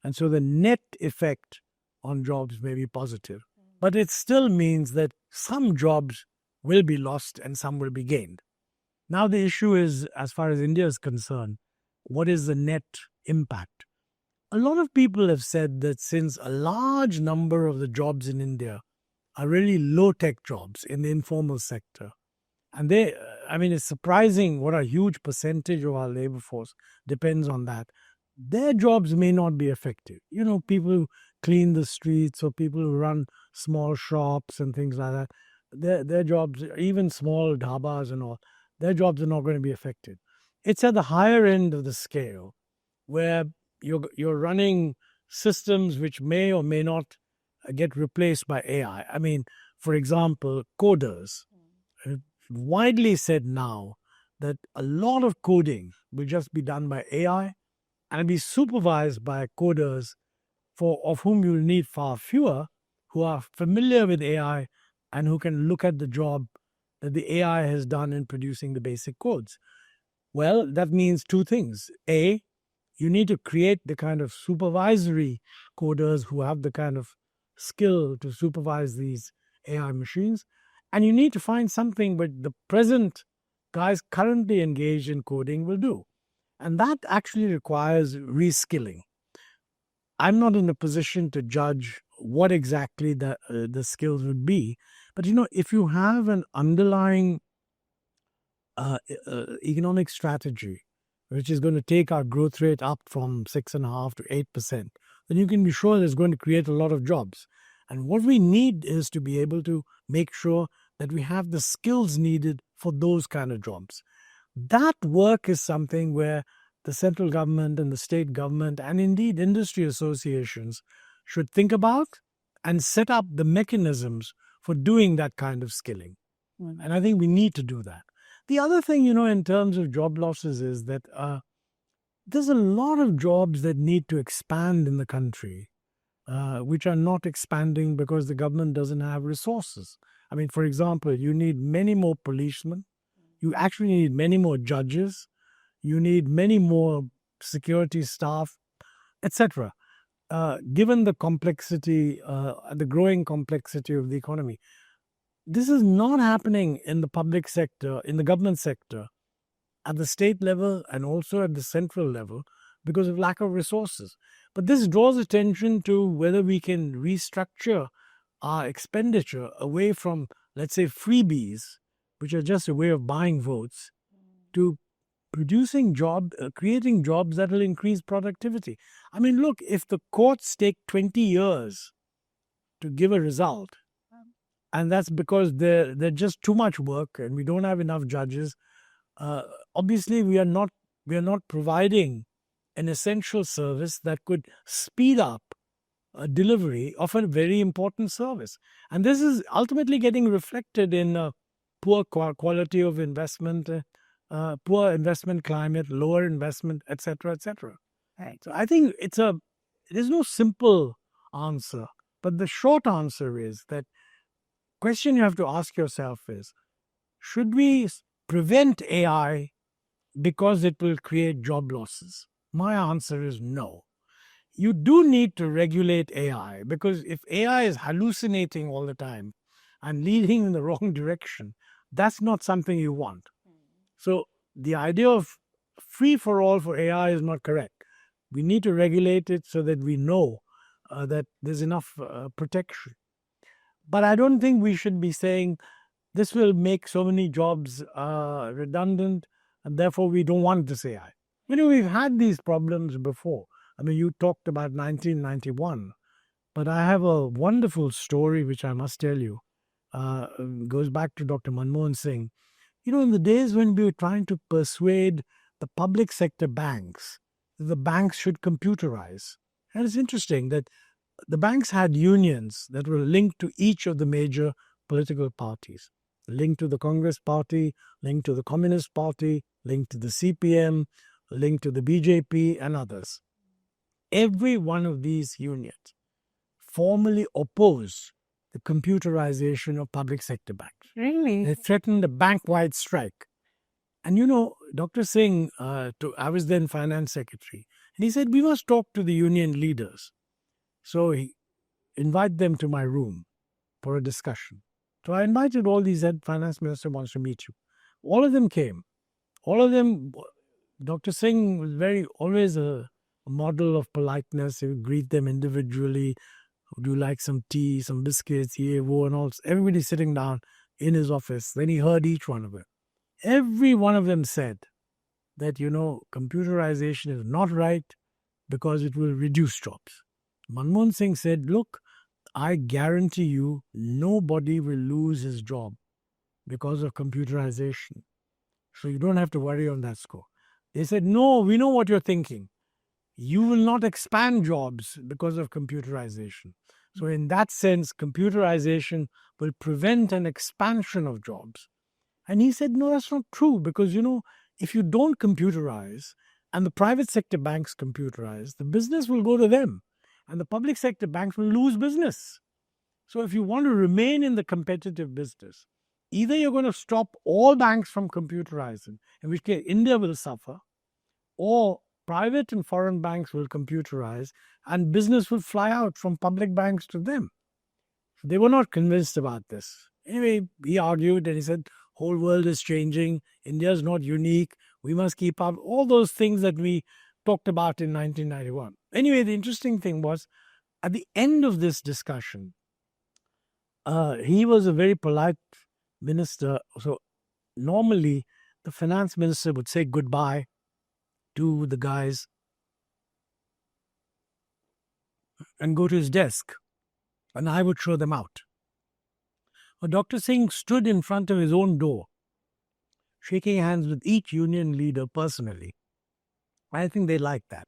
And so the net effect on jobs may be positive. But it still means that some jobs will be lost and some will be gained. Now, the issue is, as far as India is concerned, what is the net impact? A lot of people have said that since a large number of the jobs in India are really low tech jobs in the informal sector, and it's surprising what a huge percentage of our labor force depends on that. Their jobs may not be affected. People who clean the streets or people who run small shops and things like that, their jobs, even small dhabas and all, their jobs are not going to be affected. It's at the higher end of the scale where you're running systems which may or may not get replaced by AI. For example, coders. It's widely said now that a lot of coding will just be done by AI and be supervised by coders of whom you'll need far fewer who are familiar with AI and who can look at the job that the AI has done in producing the basic codes. Well, that means two things. A, you need to create the kind of supervisory coders who have the kind of skill to supervise these AI machines. And you need to find something that the present guys currently engaged in coding will do. And that actually requires reskilling. I'm not in a position to judge what exactly the skills would be. But, if you have an underlying economic strategy which is going to take our growth rate up from 6.5% to 8%, then you can be sure that it's going to create a lot of jobs. And what we need is to be able to make sure that we have the skills needed for those kind of jobs. That work is something where the central government and the state government and indeed industry associations should think about and set up the mechanisms for doing that kind of skilling. And I think we need to do that. The other thing, in terms of job losses is that there's a lot of jobs that need to expand in the country, which are not expanding because the government doesn't have resources. For example, you need many more policemen. You actually need many more judges. You need many more security staff, etc. Given the complexity, the growing complexity of the economy, this is not happening in the public sector, in the government sector, at the state level and also at the central level because of lack of resources. But this draws attention to whether we can restructure our expenditure away from, let's say, freebies, which are just a way of buying votes, to creating jobs that will increase productivity. Look, if the courts take 20 years to give a result, and that's because they're just too much work and we don't have enough judges, obviously we are not providing an essential service that could speed up a delivery of a very important service. And this is ultimately getting reflected in poor quality of investment, poor investment climate, lower investment, etc., etc. Right. So I think there's no simple answer, but the short answer is that question you have to ask yourself is, should we prevent AI because it will create job losses? My answer is no. You do need to regulate AI because if AI is hallucinating all the time and leading in the wrong direction, that's not something you want. So the idea of free for all for AI is not correct. We need to regulate it so that we know that there's enough protection. But I don't think we should be saying This will make so many jobs redundant, and therefore we don't want this AI. We've had these problems before. I mean, you talked about 1991, but I have a wonderful story which I must tell you. Uh, Goes back to Dr. Manmohan Singh. In the days when we were trying to persuade the public sector banks that the banks should computerize. And it's interesting that the banks had unions that were linked to each of the major political parties, linked to the Congress Party, linked to the Communist Party, linked to the CPM, linked to the BJP, and others. Every one of these unions formally opposed the computerization of public sector banks. Really? They threatened a bank-wide strike. And Dr. Singh, I was then finance secretary, and he said, we must talk to the union leaders. So he invite them to my room for a discussion. So I invited all these, said, finance minister wants to meet you. All of them came. All of them, Dr. Singh was always a model of politeness. He would greet them individually. Would you like some tea, some biscuits, and all. Everybody sitting down in his office. Then he heard each one of them. Every one of them said that, computerization is not right because it will reduce jobs. Manmohan Singh said, look, I guarantee you nobody will lose his job because of computerization. So you don't have to worry on that score. They said, no, we know what you're thinking. You will not expand jobs because of computerization. So in that sense, computerization will prevent an expansion of jobs. And he said, no, that's not true because, if you don't computerize and the private sector banks computerize, the business will go to them and the public sector banks will lose business. So if you want to remain in the competitive business, either you're going to stop all banks from computerizing, in which case India will suffer, or private and foreign banks will computerize and business will fly out from public banks to them. So they were not convinced about this. Anyway, he argued and he said, whole world is changing. India is not unique. We must keep up. All those things that we talked about in 1991. Anyway, the interesting thing was, at the end of this discussion, he was a very polite minister. So normally, the finance minister would say goodbye to the guys and go to his desk, and I would show them out. But Dr. Singh stood in front of his own door, shaking hands with each union leader personally. I think they liked that.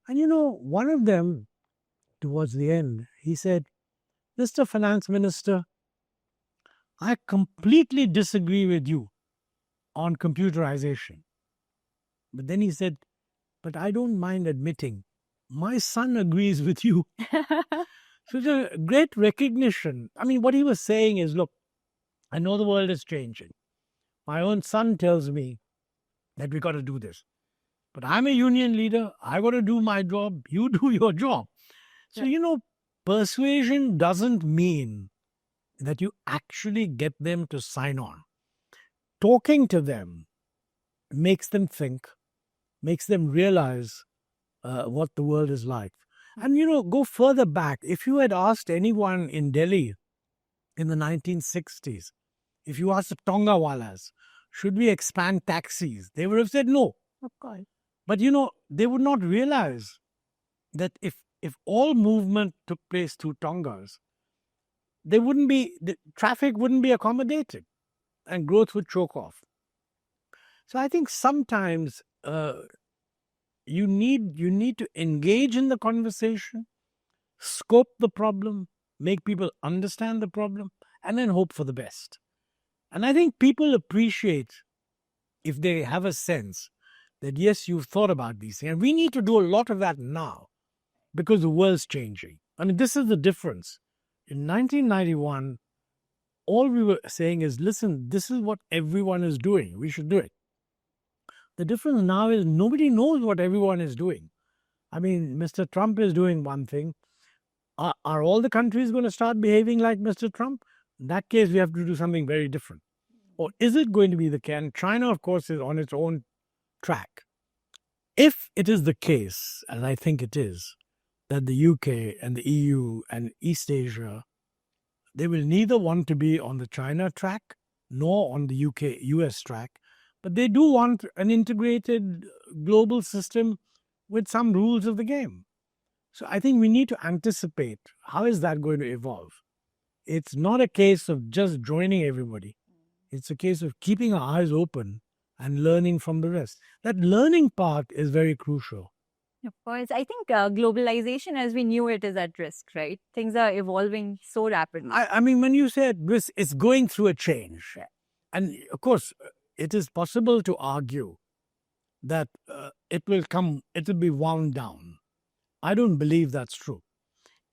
And one of them, towards the end, he said, Mr. Finance Minister, I completely disagree with you on computerization. But then he said, but I don't mind admitting, my son agrees with you. So it's a great recognition. I mean, what he was saying is, look, I know the world is changing. My own son tells me that we got to do this. But I'm a union leader. I got to do my job. You do your job. So, persuasion doesn't mean that you actually get them to sign on. Talking to them makes them think, makes them realize what the world is like. And, go further back. If you had asked anyone in Delhi in the 1960s, if you asked the Tongawalas, should we expand taxis? They would have said no. Of course. But, they would not realize that if all movement took place through Tongas, the traffic wouldn't be accommodated and growth would choke off. So I think sometimes you need to engage in the conversation, scope the problem, make people understand the problem, and then hope for the best. And I think people appreciate if they have a sense that, yes, you've thought about these things. And we need to do a lot of that now because the world's changing. I mean, this is the difference. In 1991, all we were saying is, listen, this is what everyone is doing. We should do it. The difference now is nobody knows what everyone is doing. I mean, Mr. Trump is doing one thing. Are all the countries going to start behaving like Mr. Trump? In that case, we have to do something very different. Or is it going to be the case? China, of course, is on its own track. If it is the case, and I think it is, that the UK and the EU and East Asia, They will neither want to be on the China track nor on the US track, but they do want an integrated global system with some rules of the game. So I think we need to anticipate how is that going to evolve. It's not a case of just joining everybody. It's a case of keeping our eyes open and learning from the rest. That learning part is very crucial. Of course, I think globalization as we knew it is at risk, right? Things are evolving so rapidly. I mean, when you say risk, it's going through a change. And of course, it is possible to argue that it will be wound down. I don't believe that's true.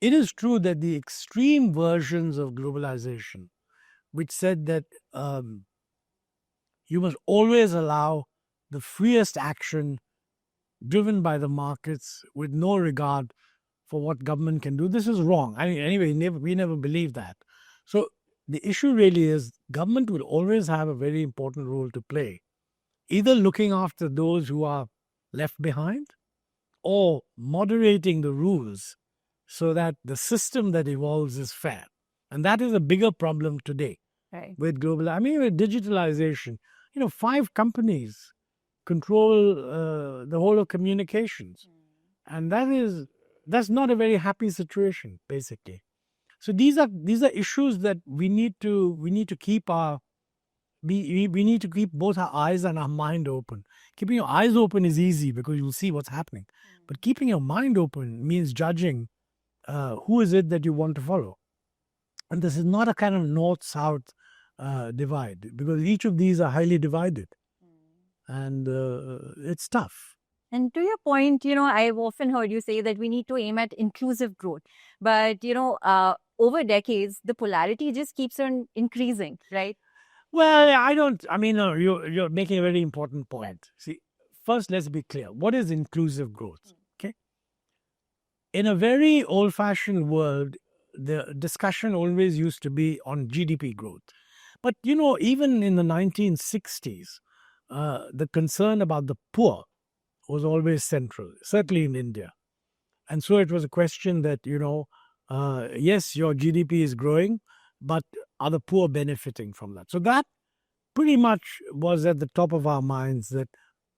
It is true that the extreme versions of globalization, which said that you must always allow the freest action driven by the markets with no regard for what government can do. This is wrong. I mean, anyway, we never believed that. So the issue really is government will always have a very important role to play, either looking after those who are left behind or moderating the rules so that the system that evolves is fair. And that is a bigger problem today with global, I mean, with digitalization. 5 companies control the whole of communications. And that's not a very happy situation, basically. So these are issues that we need to keep we need to keep both our eyes and our mind open. Keeping your eyes open is easy because you'll see what's happening. But keeping your mind open means judging who is it that you want to follow. And this is not a kind of north-south divide, because each of these are highly divided. And it's tough. And to your point, I've often heard you say that we need to aim at inclusive growth. But, over decades, the polarity just keeps on increasing, right? Well, you're making a very important point. See, first, let's be clear. What is inclusive growth? Okay. In a very old-fashioned world, the discussion always used to be on GDP growth. But, even in the 1960s, the concern about the poor was always central, certainly in India. And so it was a question that, yes, your GDP is growing, but are the poor benefiting from that? So that pretty much was at the top of our minds, that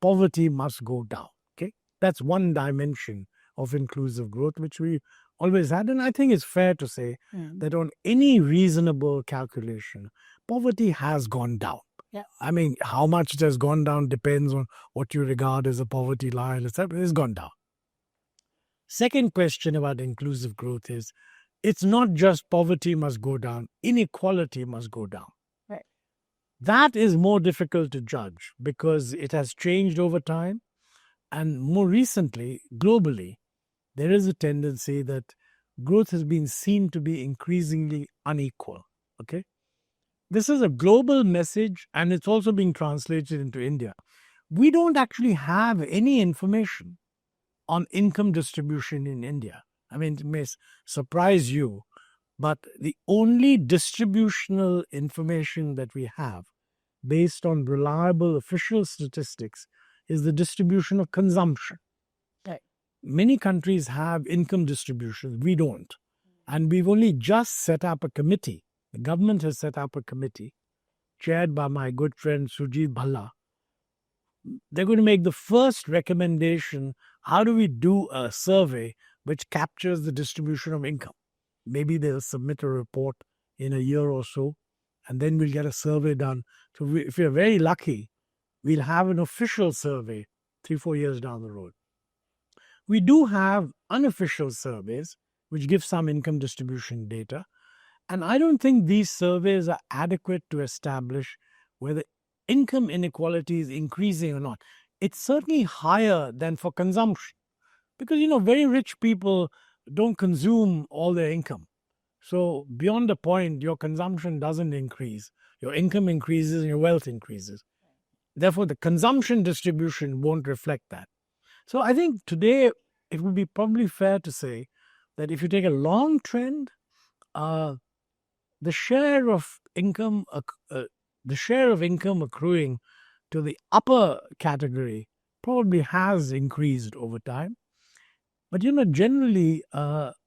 poverty must go down. Okay, that's one dimension of inclusive growth, which we always had. And I think it's fair to say that on any reasonable calculation, poverty has gone down. Yeah. I mean, how much it has gone down depends on what you regard as a poverty line, etc. It's gone down. Second question about inclusive growth is, it's not just poverty must go down, inequality must go down. Right. That is more difficult to judge because it has changed over time. And more recently, globally, there is a tendency that growth has been seen to be increasingly unequal. Okay? This is a global message, and it's also being translated into India. We don't actually have any information on income distribution in India. I mean, it may surprise you, but the only distributional information that we have based on reliable official statistics is the distribution of consumption. Right. Many countries have income distributions. We don't. And we've only just set up a committee. The government has set up a committee chaired by my good friend Rajiv Gandhi. They're going to make the first recommendation. How do we do a survey which captures the distribution of income? Maybe they'll submit a report in a year or so, and then we'll get a survey done. So if we're very lucky, we'll have an official survey 3-4 years down the road. We do have unofficial surveys which give some income distribution data. And I don't think these surveys are adequate to establish whether income inequality is increasing or not. It's certainly higher than for consumption because, very rich people don't consume all their income. So beyond a point, your consumption doesn't increase. Your income increases and your wealth increases. Therefore, the consumption distribution won't reflect that. So I think today it would be probably fair to say that if you take a long trend, the share of income accruing to the upper category probably has increased over time. But generally,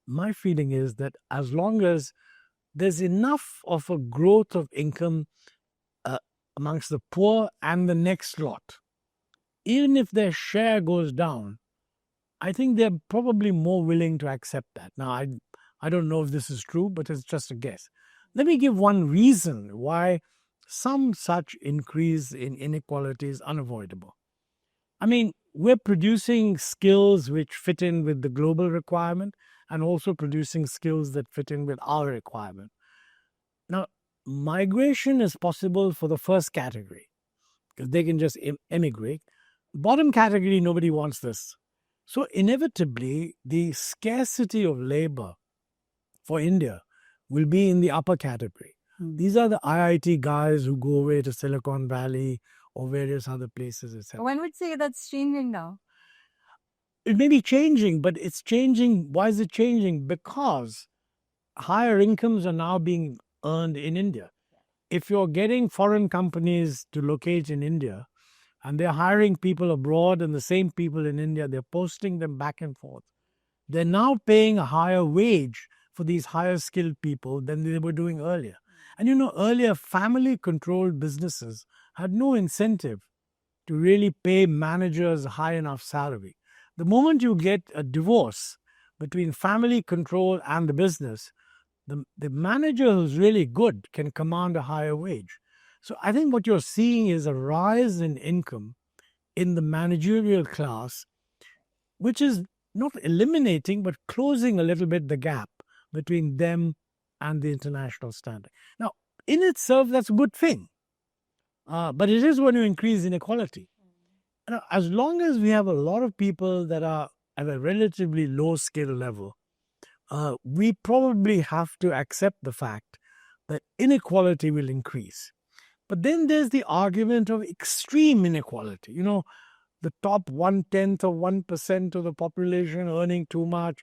my feeling is that as long as there's enough of a growth of income uh, amongst the poor and the next lot. Even if their share goes down, I think they're probably more willing to accept that. Now, I don't know if this is true, but it's just a guess. Let me give one reason why some such increase in inequality is unavoidable. I mean, we're producing skills which fit in with the global requirement and also producing skills that fit in with our requirement. Now, migration is possible for the first category because they can just emigrate. Bottom category, nobody wants this. So, inevitably, the scarcity of labor for India will be in the upper category. These are the IIT guys who go away to Silicon Valley or various other places, etc. One would say that's changing now. It may be changing, but it's changing. Why is it changing? Because higher incomes are now being earned in India. If you're getting foreign companies to locate in India and they're hiring people abroad and the same people in India, they're posting them back and forth. They're now paying a higher wage for these higher skilled people than they were doing earlier. And earlier family controlled businesses had no incentive to really pay managers a high enough salary. The moment you get a divorce between family control and the business, the manager who's really good can command a higher wage. So I think what you're seeing is a rise in income in the managerial class, which is not eliminating, but closing a little bit the gap between them and the international standard. Now, in itself, that's a good thing. But it is going to increase inequality. Now, as long as we have a lot of people that are at a relatively low skill level, we probably have to accept the fact that inequality will increase. But then there's the argument of extreme inequality. The top 1/10 of 1% of the population earning too much,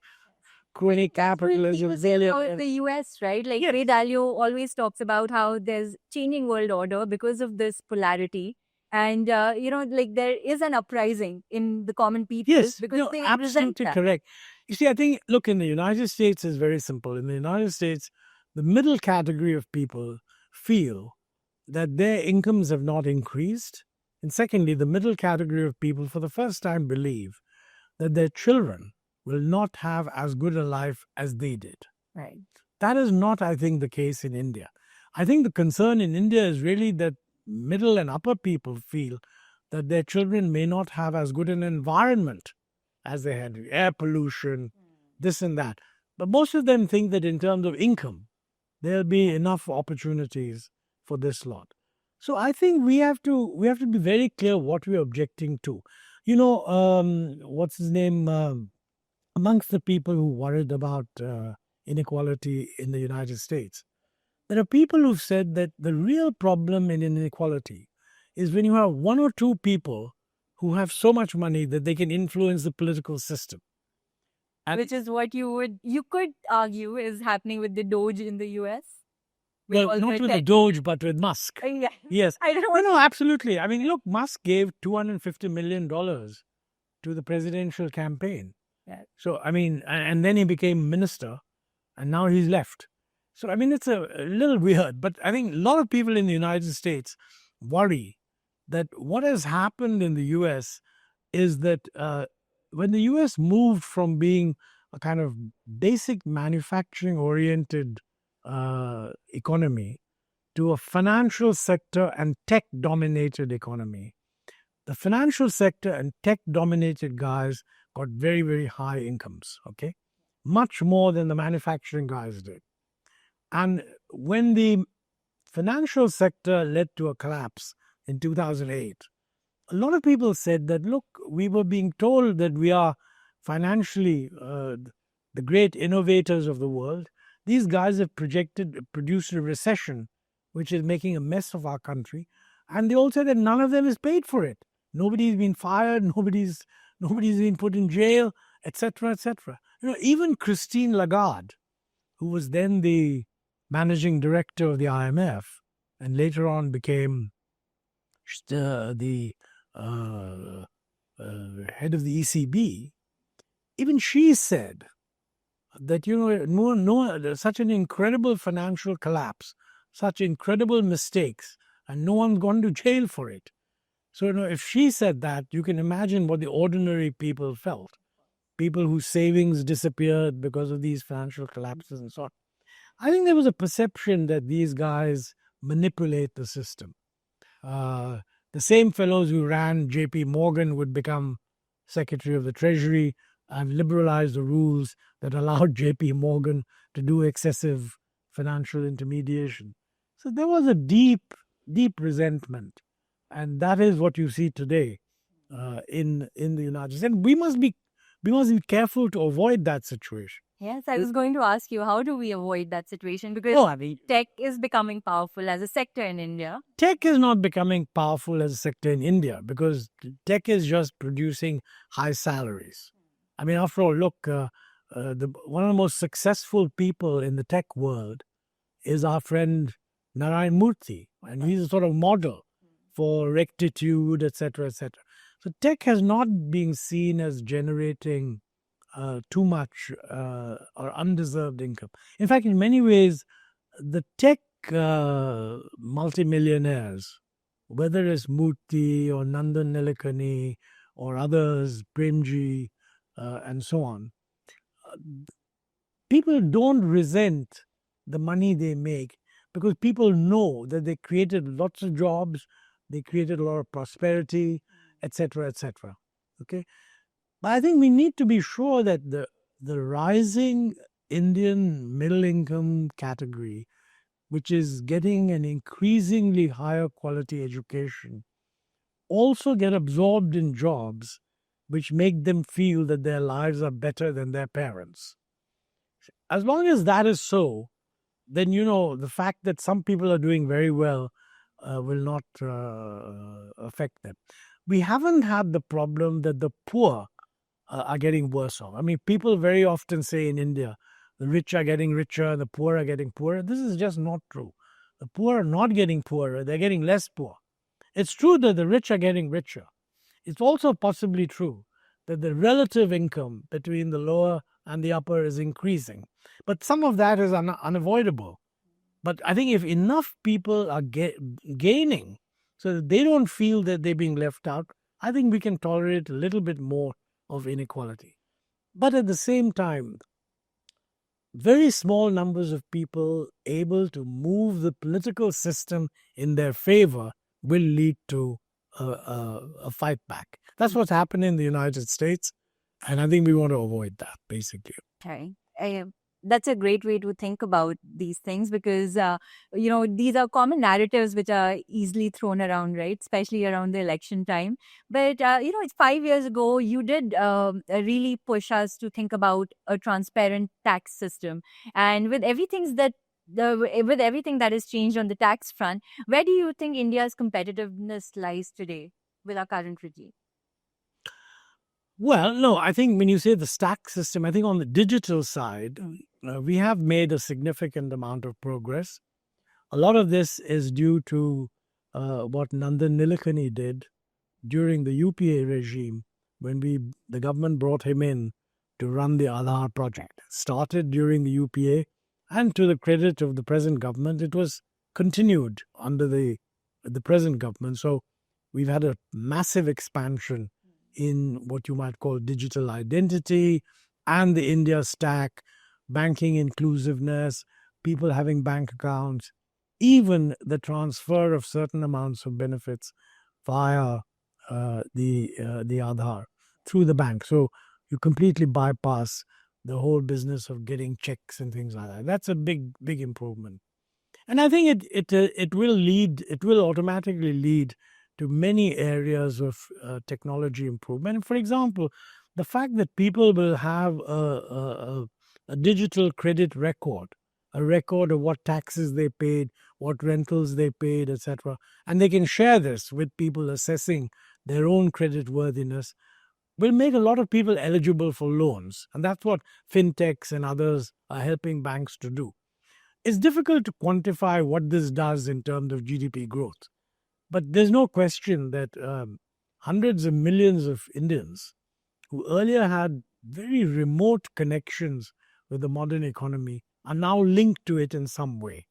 crony capitalism. The US, right? Like Ray Dalio always talks about how there's changing world order because of this polarity. And, like there is an uprising in the common people. Yes, because they absolutely correct. You see, I think, look, in the United States, it's very simple. In the United States, the middle category of people feel that their incomes have not increased. And secondly, the middle category of people, for the first time, believe that their children will not have as good a life as they did. Right. That is not, I think, the case in India. I think the concern in India is really that middle and upper people feel that their children may not have as good an environment as they had, air pollution, this and that. But most of them think that in terms of income, there'll be enough opportunities for this lot. So I think we have to be very clear what we're objecting to. What's his name? Amongst the people who worried about inequality in the United States, there are people who've said that the real problem in inequality is when you have one or two people who have so much money that they can influence the political system. And which is what you could argue is happening with the Doge in the US. Well, not with the Doge, but with Musk. Yeah. Yes. I don't know. No, absolutely. I mean, look, Musk gave $250 million to the presidential campaign. Yeah. So, I mean, and then he became minister, and now he's left. So, I mean, it's a little weird, but I think a lot of people in the United States worry that what has happened in the US is that when the US moved from being a kind of basic manufacturing-oriented economy to a financial sector and tech-dominated economy, the financial sector and tech-dominated guys got very, very high incomes, okay? Much more than the manufacturing guys did. And when the financial sector led to a collapse in 2008, a lot of people said that, look, we were being told that we are financially the great innovators of the world. These guys have produced a recession, which is making a mess of our country. And they all said that none of them is paid for it. Nobody's been fired, nobody's been put in jail, etc., etc. Even Christine Lagarde, who was then the managing director of the IMF and later on became the head of the ECB, even she said that there's such an incredible financial collapse, such incredible mistakes, and no one's gone to jail for it. So if she said that, you can imagine what the ordinary people felt. People whose savings disappeared because of these financial collapses and so on. I think there was a perception that these guys manipulate the system. Uh, the same fellows who ran J.P. Morgan would become Secretary of the Treasury and liberalize the rules that allowed J.P. Morgan to do excessive financial intermediation. So there was a deep, deep resentment, and that is what you see today in the United States. And we must be careful to avoid that situation. Yes, I was going to ask you, how do we avoid that situation? Because Oh, I mean, tech is becoming powerful as a sector in India. tech is not becoming powerful as a sector in India because tech is just producing high salaries. I mean, after all, look, one of the most successful people in the tech world is our friend Narayan Murthy, and he's a sort of model for rectitude, etc., etc. So tech has not been seen as generating too much or undeserved income. In fact, in many ways, the tech multimillionaires, whether it's Murthy or Nandan Nilekani or others, Premji, and so on, people don't resent the money they make because people know that they created lots of jobs, they created a lot of prosperity, etc., etc. Okay, but I think we need to be sure that the rising Indian middle income category, which is getting an increasingly higher quality education, also get absorbed in jobs which make them feel that their lives are better than their parents. As long as that is so, then the fact that some people are doing very well will not affect them. We haven't had the problem that the poor are getting worse off. I mean, people very often say in India, the rich are getting richer, the poor are getting poorer. This is just not true. The poor are not getting poorer, they're getting less poor. It's true that the rich are getting richer. It's also possibly true that the relative income between the lower and the upper is increasing. But some of that is unavoidable. But I think if enough people are gaining so that they don't feel that they're being left out, I think we can tolerate a little bit more of inequality. But at the same time, very small numbers of people able to move the political system in their favor will lead to a fight back. That's what's happened in the United States. And I think we want to avoid that, basically. Okay. That's a great way to think about these things because, these are common narratives which are easily thrown around, right? Especially around the election time. But, it's 5 years ago, you did really push us to think about a transparent tax system. And with with everything that has changed on the tax front, where do you think India's competitiveness lies today with our current regime? Well, no, I think when you say the stack system, I think on the digital side, we have made a significant amount of progress. A lot of this is due to what Nandan Nilekani did during the UPA regime when the government brought him in to run the Aadhaar project. It started during the UPA, and to the credit of the present government, it was continued under the present government. So we've had a massive expansion in what you might call digital identity and the India stack, banking inclusiveness, people having bank accounts, even the transfer of certain amounts of benefits via the Aadhaar through the bank. So you completely bypass the whole business of getting checks and things like that. That's a big improvement. And I think it will automatically lead to many areas of technology improvement. For example, the fact that people will have a digital credit record, a record of what taxes they paid, what rentals they paid, etc., and they can share this with people assessing their own credit worthiness, will make a lot of people eligible for loans. And that's what fintechs and others are helping banks to do. It's difficult to quantify what this does in terms of GDP growth, but there's no question that hundreds of millions of Indians who earlier had very remote connections with the modern economy are now linked to it in some way.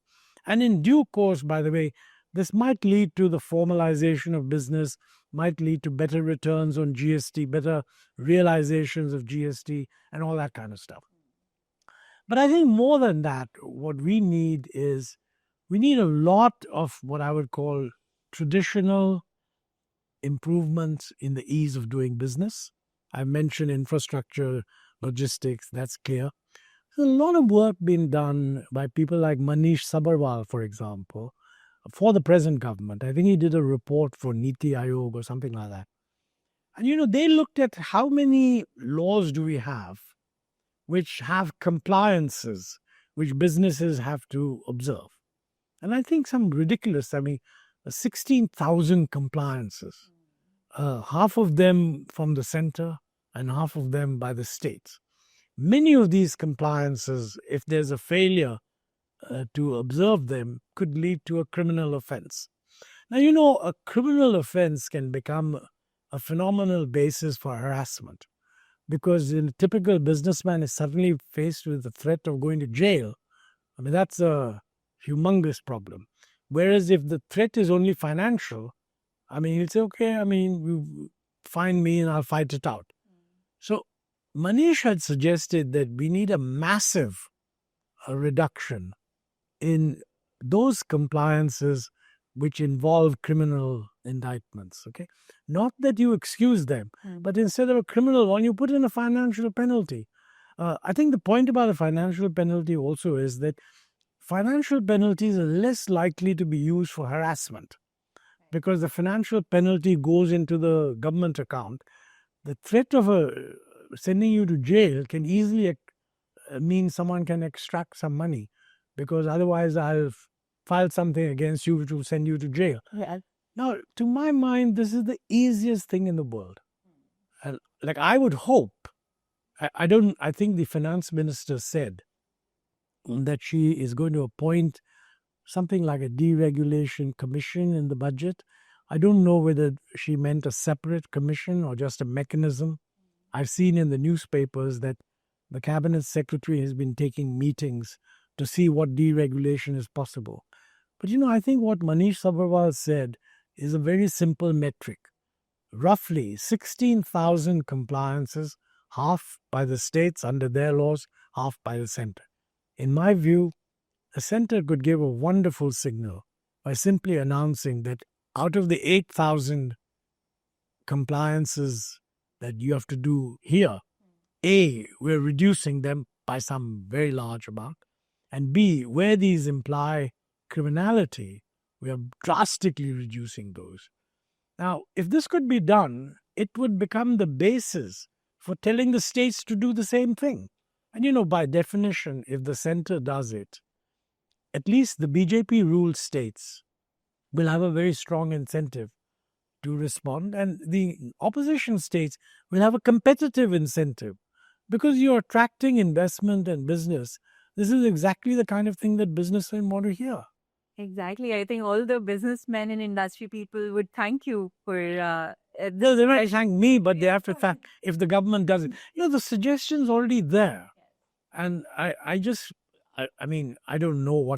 And in due course, by the way, this might lead to the formalization of business, might lead to better returns on GST, better realizations of GST, and all that kind of stuff. But I think more than that, what we need is we need a lot of what I would call traditional improvements in the ease of doing business. I mentioned infrastructure, logistics, that's clear. There's a lot of work being done by people like Manish Sabharwal, for example, for the present government. I think he did a report for Niti Aayog or something like that. And they looked at how many laws do we have which have compliances which businesses have to observe. And I think some ridiculous, 16,000 compliances, half of them from the center and half of them by the states. Many of these compliances, if there's a failure to observe them, could lead to a criminal offense. Now, a criminal offense can become a phenomenal basis for harassment because a typical businessman is suddenly faced with the threat of going to jail. That's a humongous problem. Whereas if the threat is only financial, he'll say, okay, you find me and I'll fight it out. So Manish had suggested that we need a massive reduction in those compliances which involve criminal indictments. Okay, not that you excuse them, but instead of a criminal one, you put in a financial penalty. I think the point about a financial penalty also is that financial penalties are less likely to be used for harassment because the financial penalty goes into the government account. The threat of sending you to jail can easily mean someone can extract some money because otherwise I'll file something against you which will send you to jail. Yeah. Now, to my mind, this is the easiest thing in the world. And I would hope, I think the finance minister said that she is going to appoint something like a deregulation commission in the budget. I don't know whether she meant a separate commission or just a mechanism. I've seen in the newspapers that the cabinet secretary has been taking meetings to see what deregulation is possible. But I think what Manish Sabharwal said is a very simple metric. Roughly 16,000 compliances, half by the states under their laws, half by the center. In my view, the center could give a wonderful signal by simply announcing that out of the 8,000 compliances that you have to do here, A, we're reducing them by some very large amount, and B, where these imply criminality, we are drastically reducing those. Now, if this could be done, it would become the basis for telling the states to do the same thing. And by definition, if the center does it, at least the BJP-ruled states will have a very strong incentive to respond, and the opposition states will have a competitive incentive because you're attracting investment and business. This is exactly the kind of thing that businessmen want to hear. Exactly. I think all the businessmen and industry people would thank you for. No, they might thank me, but they have to thank if the government does it. The suggestion's already there. And I don't know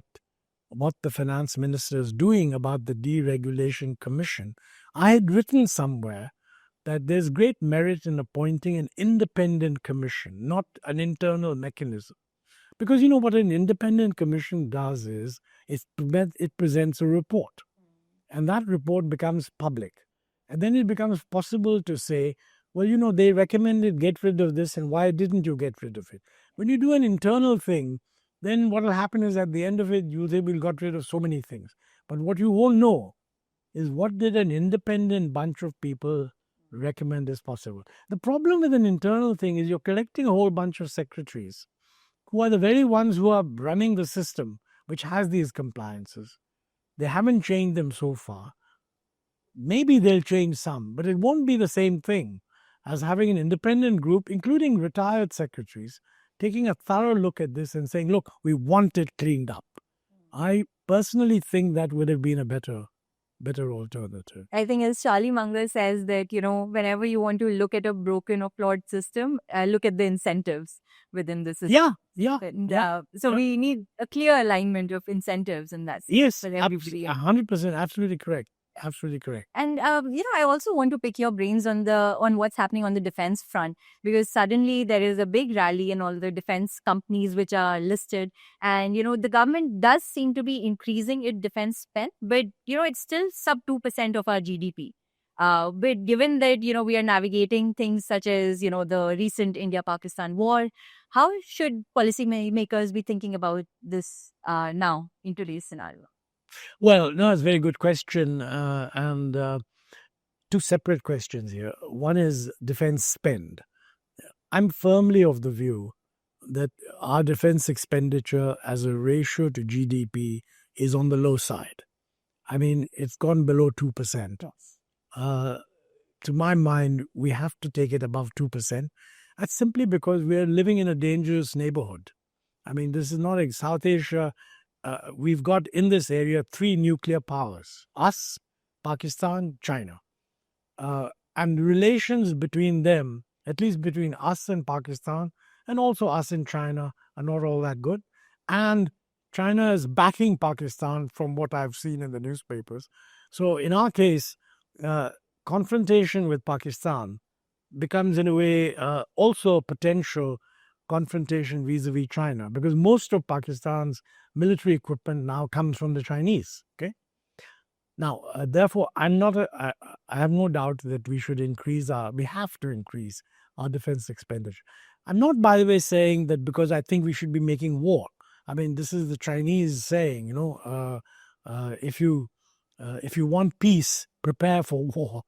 what the finance minister is doing about the deregulation commission. I had written somewhere that there's great merit in appointing an independent commission, not an internal mechanism. Because what an independent commission does is it presents a report. And that report becomes public. And then it becomes possible to say, well, they recommended get rid of this, and why didn't you get rid of it? When you do an internal thing, then what will happen is at the end of it, you'll say we got rid of so many things. But what you won't know is what did an independent bunch of people recommend as possible. The problem with an internal thing is you're collecting a whole bunch of secretaries who are the very ones who are running the system which has these compliances. They haven't changed them so far. Maybe they'll change some, but it won't be the same thing as having an independent group, including retired secretaries, taking a thorough look at this and saying, look, we want it cleaned up. I personally think that would have been a better better alternative. I think as Charlie Munger says that, whenever you want to look at a broken or flawed system, look at the incentives within the system. Yeah, yeah, And yeah. so we need a clear alignment of incentives in that sense Yes, for everybody. 100%, absolutely correct. Absolutely correct. And I also want to pick your brains on what's happening on the defense front, because suddenly there is a big rally in all the defense companies which are listed, and the government does seem to be increasing its defense spend, but it's still sub 2% of our GDP. But given that we are navigating things such as the recent India-Pakistan war, how should policymakers be thinking about this now in today's scenario? Well, no, it's a very good question. And two separate questions here. One is defense spend. I'm firmly of the view that our defense expenditure as a ratio to GDP is on the low side. I mean, it's gone below 2%. To my mind, we have to take it above 2%. That's simply because we're living in a dangerous neighborhood. I mean, this is not like South Asia. We've got in this area 3 nuclear powers: us, Pakistan, China. And relations between them, at least between us and Pakistan, and also us and China, are not all that good. And China is backing Pakistan from what I've seen in the newspapers. So in our case, confrontation with Pakistan becomes, in a way, also a potential confrontation vis-a-vis China, because most of Pakistan's military equipment now comes from the Chinese. Okay. Now, therefore, I have no doubt that we have to increase our defense expenditure. I'm not, by the way, saying that because I think we should be making war. I mean, this is the Chinese saying, if you want peace, prepare for war.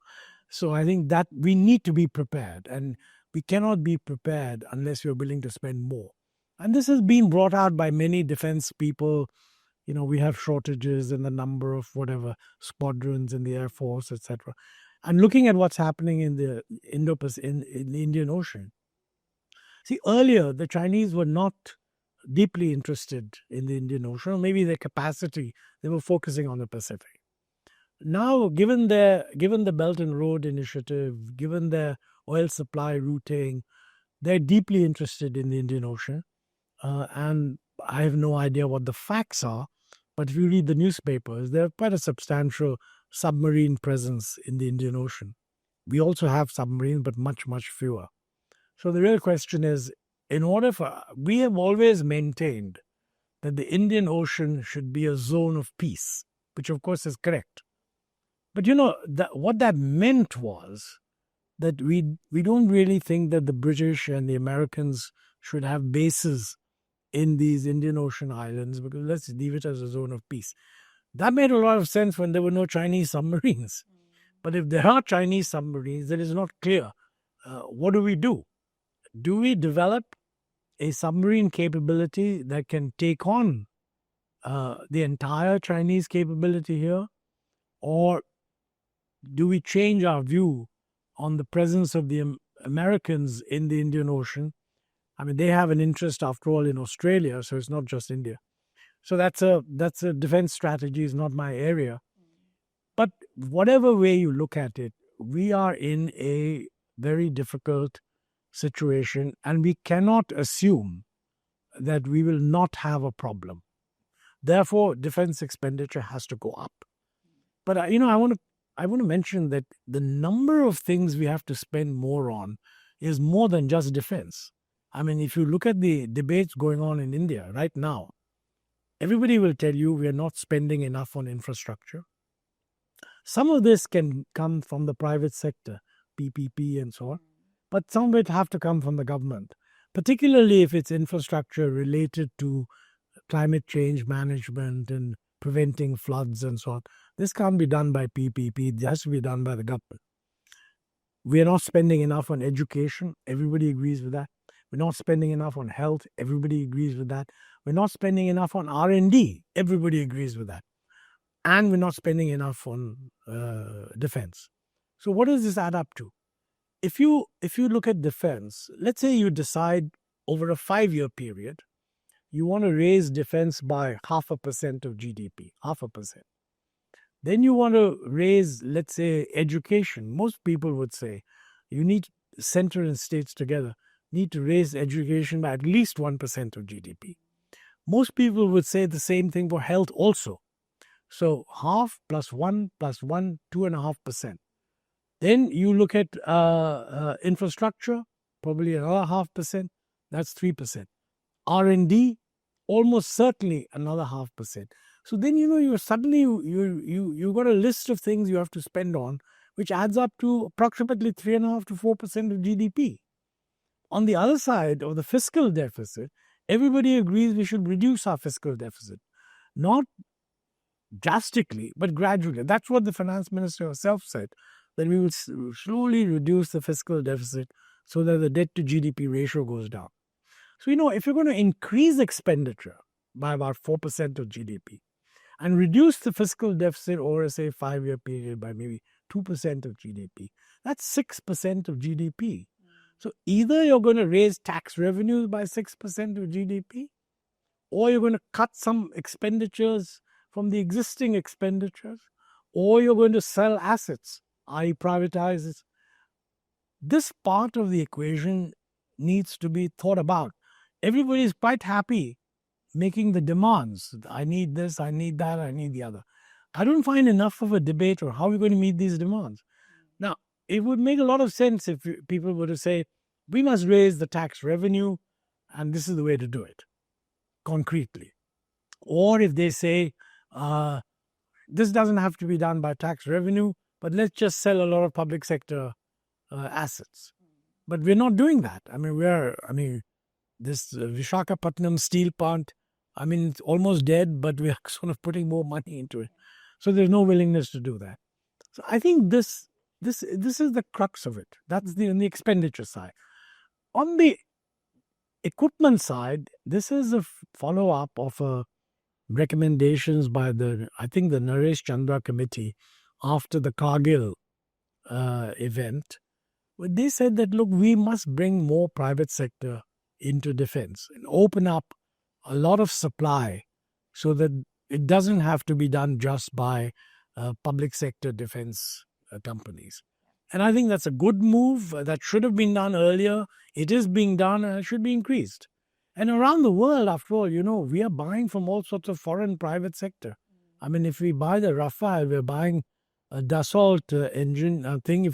So I think that we need to be prepared, and we cannot be prepared unless we're willing to spend more. And this has been brought out by many defense people. We have shortages in the number of whatever squadrons in the Air Force, etc. And looking at what's happening in the in the Indian Ocean. See, earlier the Chinese were not deeply interested in the Indian Ocean, or maybe their capacity, they were focusing on the Pacific. Now, given the Belt and Road Initiative, given their oil supply routing, they're deeply interested in the Indian Ocean. And I have no idea what the facts are, but if you read the newspapers, there's quite a substantial submarine presence in the Indian Ocean. We also have submarines, but much, much fewer. So the real question is, we have always maintained that the Indian Ocean should be a zone of peace, which of course is correct. But what that meant was that we don't really think that the British and the Americans should have bases in these Indian Ocean islands, because let's leave it as a zone of peace. That made a lot of sense when there were no Chinese submarines. But if there are Chinese submarines, then it's not clear. What do we do? Do we develop a submarine capability that can take on the entire Chinese capability here? Or do we change our view on the presence of the Americans in the Indian Ocean? I mean, they have an interest, after all, in Australia, so it's not just India. So that's a defense strategy, is not my area. But whatever way you look at it, we are in a very difficult situation, and we cannot assume that we will not have a problem. Therefore, defense expenditure has to go up. But I want to mention that the number of things we have to spend more on is more than just defense. I mean, if you look at the debates going on in India right now, everybody will tell you we are not spending enough on infrastructure. Some of this can come from the private sector, PPP and so on, but some of it have to come from the government, particularly if it's infrastructure related to climate change management and preventing floods and so on. This can't be done by PPP. It has to be done by the government. We are not spending enough on education. Everybody agrees with that. We're not spending enough on health. Everybody agrees with that. We're not spending enough on R&D. Everybody agrees with that. And we're not spending enough on defense. So what does this add up to? If you look at defense, let's say you decide over a 5-year period, you want to raise defense by 0.5% of GDP, 0.5%. Then you want to raise, let's say, education. Most people would say you need center and states together, need to raise education by at least 1% of GDP. Most people would say the same thing for health also. So half plus 1, 2.5%. Then you look at infrastructure, probably another 0.5%. That's 3%. R&D, almost certainly another 0.5%. So then you're suddenly you got a list of things you have to spend on, which adds up to approximately 3.5 to 4% of GDP. On the other side of the fiscal deficit, everybody agrees we should reduce our fiscal deficit, not drastically, but gradually. That's what the finance minister herself said, that we will slowly reduce the fiscal deficit so that the debt to GDP ratio goes down. So, if you're going to increase expenditure by about 4% of GDP and reduce the fiscal deficit over, say, 5-year period by maybe 2% of GDP, that's 6% of GDP. So either you're going to raise tax revenues by 6% of GDP, or you're going to cut some expenditures from the existing expenditures, or you're going to sell assets, i.e. privatize. This part of the equation needs to be thought about. Everybody is quite happy making the demands. I need this, I need that, I need the other. I don't find enough of a debate on how we're going to meet these demands. Now, it would make a lot of sense if people were to say, we must raise the tax revenue, and this is the way to do it, concretely. Or if they say, this doesn't have to be done by tax revenue, but let's just sell a lot of public sector assets. But we're not doing that. This Vishakhapatnam steel plant, it's almost dead, but we're sort of putting more money into it. So there's no willingness to do that. So I think this is the crux of it. That's on the expenditure side. On the equipment side, this is a follow-up of recommendations by the Naresh Chandra Committee after the Kargil event. But they said that, look, we must bring more private sector into defense and open up a lot of supply so that it doesn't have to be done just by public sector defense companies. And I think that's a good move that should have been done earlier. It is being done and it should be increased. And around the world, after all, we are buying from all sorts of foreign private sector. If we buy the Rafale, we're buying a Dassault engine thing.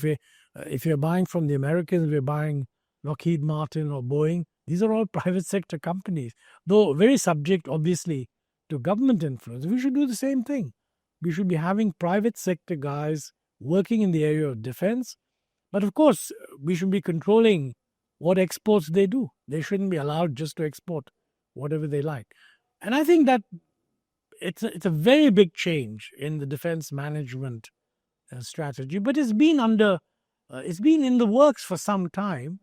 If you're buying from the Americans, we're buying Lockheed Martin or Boeing. These are all private sector companies, though very subject, obviously, to government influence. We should do the same thing. We should be having private sector guys working in the area of defense. But of course, we should be controlling what exports they do. They shouldn't be allowed just to export whatever they like. And I think that it's a very big change in the defense management strategy, but it's been in the works for some time,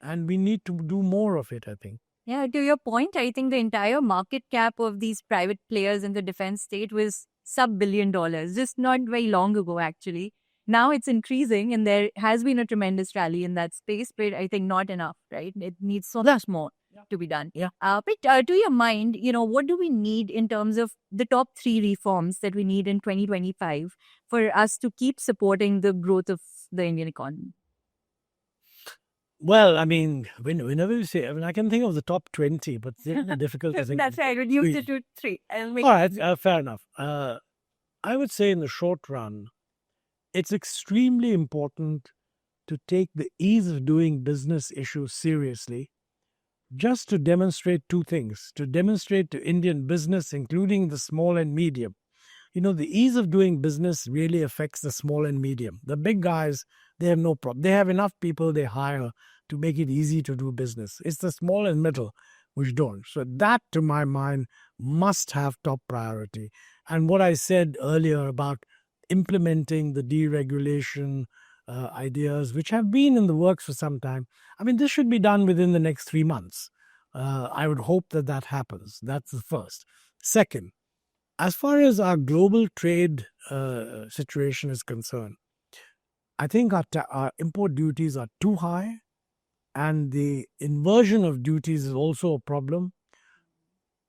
and we need to do more of it, I think. Yeah, to your point, I think the entire market cap of these private players in the defense state was sub-$1 billion, just not very long ago, actually. Now it's increasing, and there has been a tremendous rally in that space, but I think not enough, right? It needs so much more to be done. Yeah. But to your mind, what do we need in terms of the top 3 reforms that we need in 2025 for us to keep supporting the growth of the Indian economy? Well, whenever you say, I can think of the top 20, but it's difficult to think. That's right. Reduce it to 3. All right, fair enough. I would say in the short run, it's extremely important to take the ease of doing business issue seriously, just to demonstrate 2 things. To demonstrate to Indian business, including the small and medium. The ease of doing business really affects the small and medium. The big guys, they have no problem. They have enough people they hire to make it easy to do business. It's the small and middle which don't. So that, to my mind, must have top priority. And what I said earlier about implementing the deregulation ideas, which have been in the works for some time, this should be done within the next 3 months. I would hope that happens. That's the first. Second, as far as our global trade situation is concerned, I think our import duties are too high, and the inversion of duties is also a problem.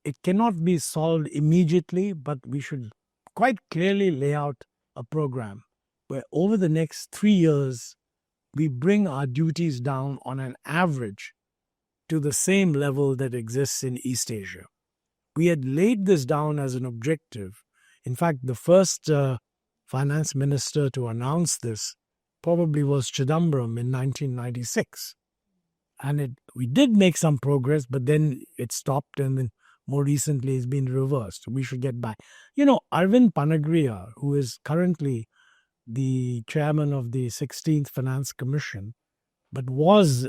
It cannot be solved immediately, but we should quite clearly lay out a program where over the next 3 years, we bring our duties down on an average to the same level that exists in East Asia. We had laid this down as an objective. In fact, the first finance minister to announce this probably was Chidambaram in 1996. And we did make some progress, but then it stopped, and then more recently it's been reversed. We should get back. Arvind Panagriya, who is currently the chairman of the 16th Finance Commission, but was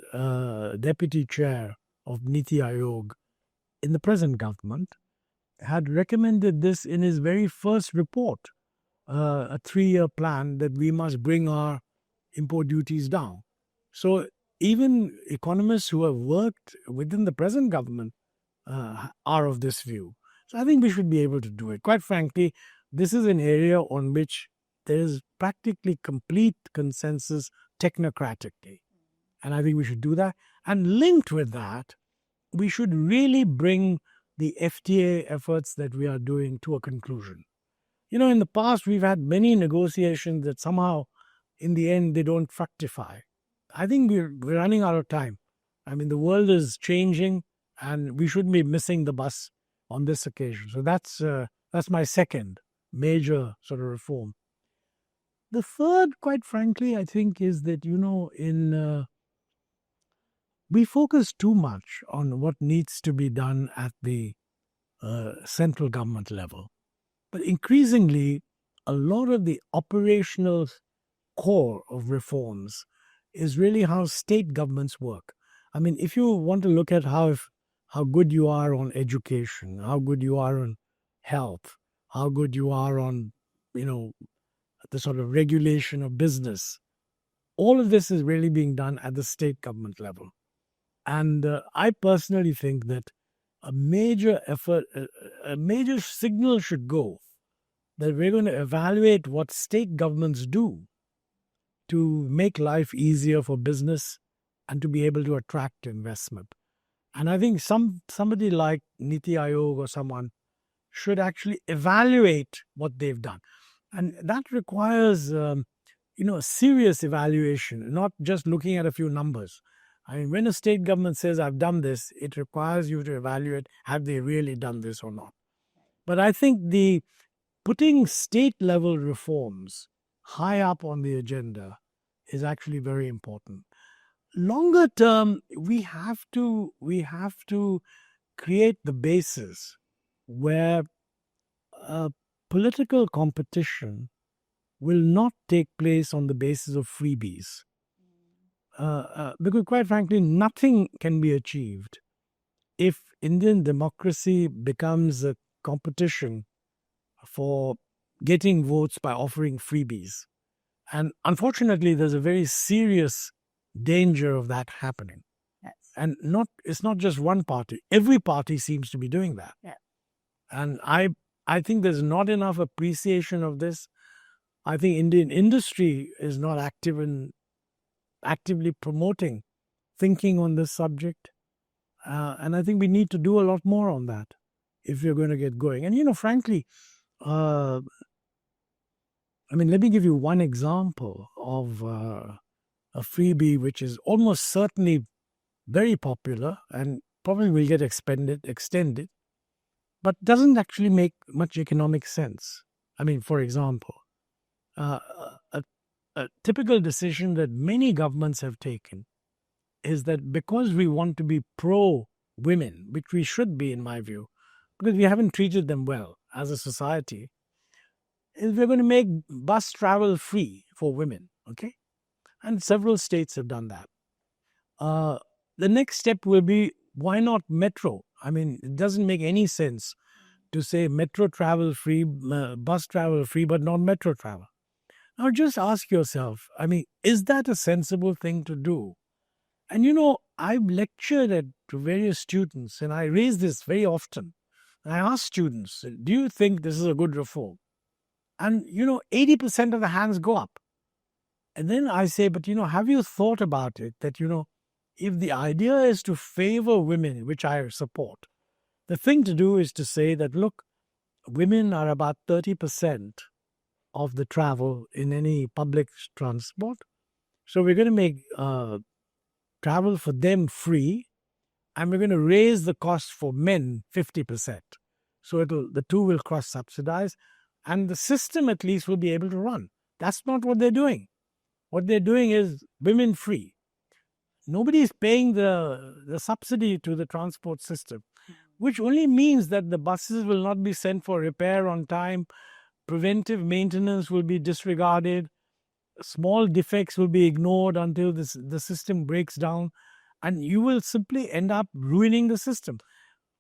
deputy chair of Niti Aayog in the present government, had recommended this in his very first report, a 3-year plan that we must bring our import duties down. So even economists who have worked within the present government are of this view. So I think we should be able to do it. Quite frankly, this is an area on which there is practically complete consensus technocratically. And I think we should do that. And linked with that, we should really bring the FTA efforts that we are doing to a conclusion. In the past, we've had many negotiations that somehow, in the end, they don't fructify. I think we're running out of time. I mean, the world is changing, and we shouldn't be missing the bus on this occasion. So that's my second major sort of reform. The third, quite frankly, I think is that, we focus too much on what needs to be done at the central government level. But increasingly, a lot of the operational core of reforms is really how state governments work. I mean, if you want to look at how good you are on education, how good you are on health, how good you are on, the sort of regulation of business, all of this is really being done at the state government level. And I personally think that a major effort, a major signal should go that we're going to evaluate what state governments do to make life easier for business and to be able to attract investment. And I think somebody like Niti Aayog or someone should actually evaluate what they've done. And that requires, a serious evaluation, not just looking at a few numbers. I mean, when a state government says, I've done this, it requires you to evaluate, have they really done this or not? But I think putting state-level reforms high up on the agenda is actually very important. Longer term, we have to create the basis where political competition will not take place on the basis of freebies. Because quite frankly, nothing can be achieved if Indian democracy becomes a competition for getting votes by offering freebies. And unfortunately, there's a very serious danger of that happening. Yes. And it's not just one party. Every party seems to be doing that. Yeah. And I think there's not enough appreciation of this. I think Indian industry is not actively promoting thinking on this subject. And I think we need to do a lot more on that if we're going to get going. And, frankly, let me give you one example of a freebie which is almost certainly very popular and probably will get extended, but doesn't actually make much economic sense. I mean, for example, a typical decision that many governments have taken is that because we want to be pro-women, which we should be in my view, because we haven't treated them well as a society, is we're going to make bus travel free for women, okay? And several states have done that. The next step will be, why not metro? I mean, it doesn't make any sense to say metro travel free, bus travel free, but not metro travel. Now just ask yourself, is that a sensible thing to do? And I've lectured to various students, and I raise this very often. I ask students, do you think this is a good reform? And 80% of the hands go up. And then I say, but have you thought about it that if the idea is to favor women, which I support, the thing to do is to say that, look, women are about 30% of the travel in any public transport. So we're going to make travel for them free, and we're going to raise the cost for men 50%. So the two will cross subsidize, and the system at least will be able to run. That's not what they're doing. What they're doing is women free. Nobody is paying the subsidy to the transport system, which only means that the buses will not be sent for repair on time, preventive maintenance will be disregarded, small defects will be ignored until the system breaks down, and you will simply end up ruining the system.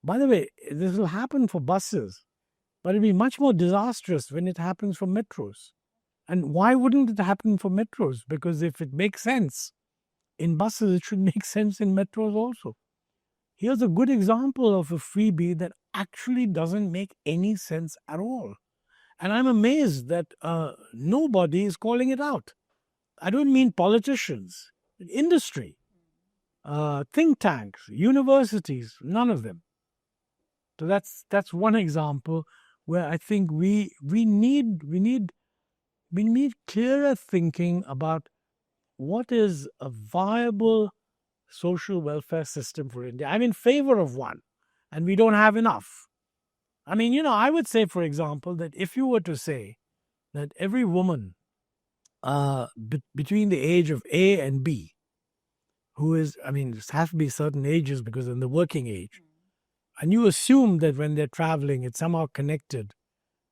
By the way, this will happen for buses, but it'll be much more disastrous when it happens for metros. And why wouldn't it happen for metros? Because if it makes sense in buses, it should make sense in metros also. Here's a good example of a freebie that actually doesn't make any sense at all. And I'm amazed that nobody is calling it out. I don't mean politicians, industry, think tanks, universities, none of them. So that's one example where I think we need clearer thinking about what is a viable social welfare system for India. I'm in favor of one, and we don't have enough. I mean, I would say, for example, that if you were to say that every woman between the age of A and B, who is, I mean, it has to be certain ages because in the working age, and you assume that when they're traveling, it's somehow connected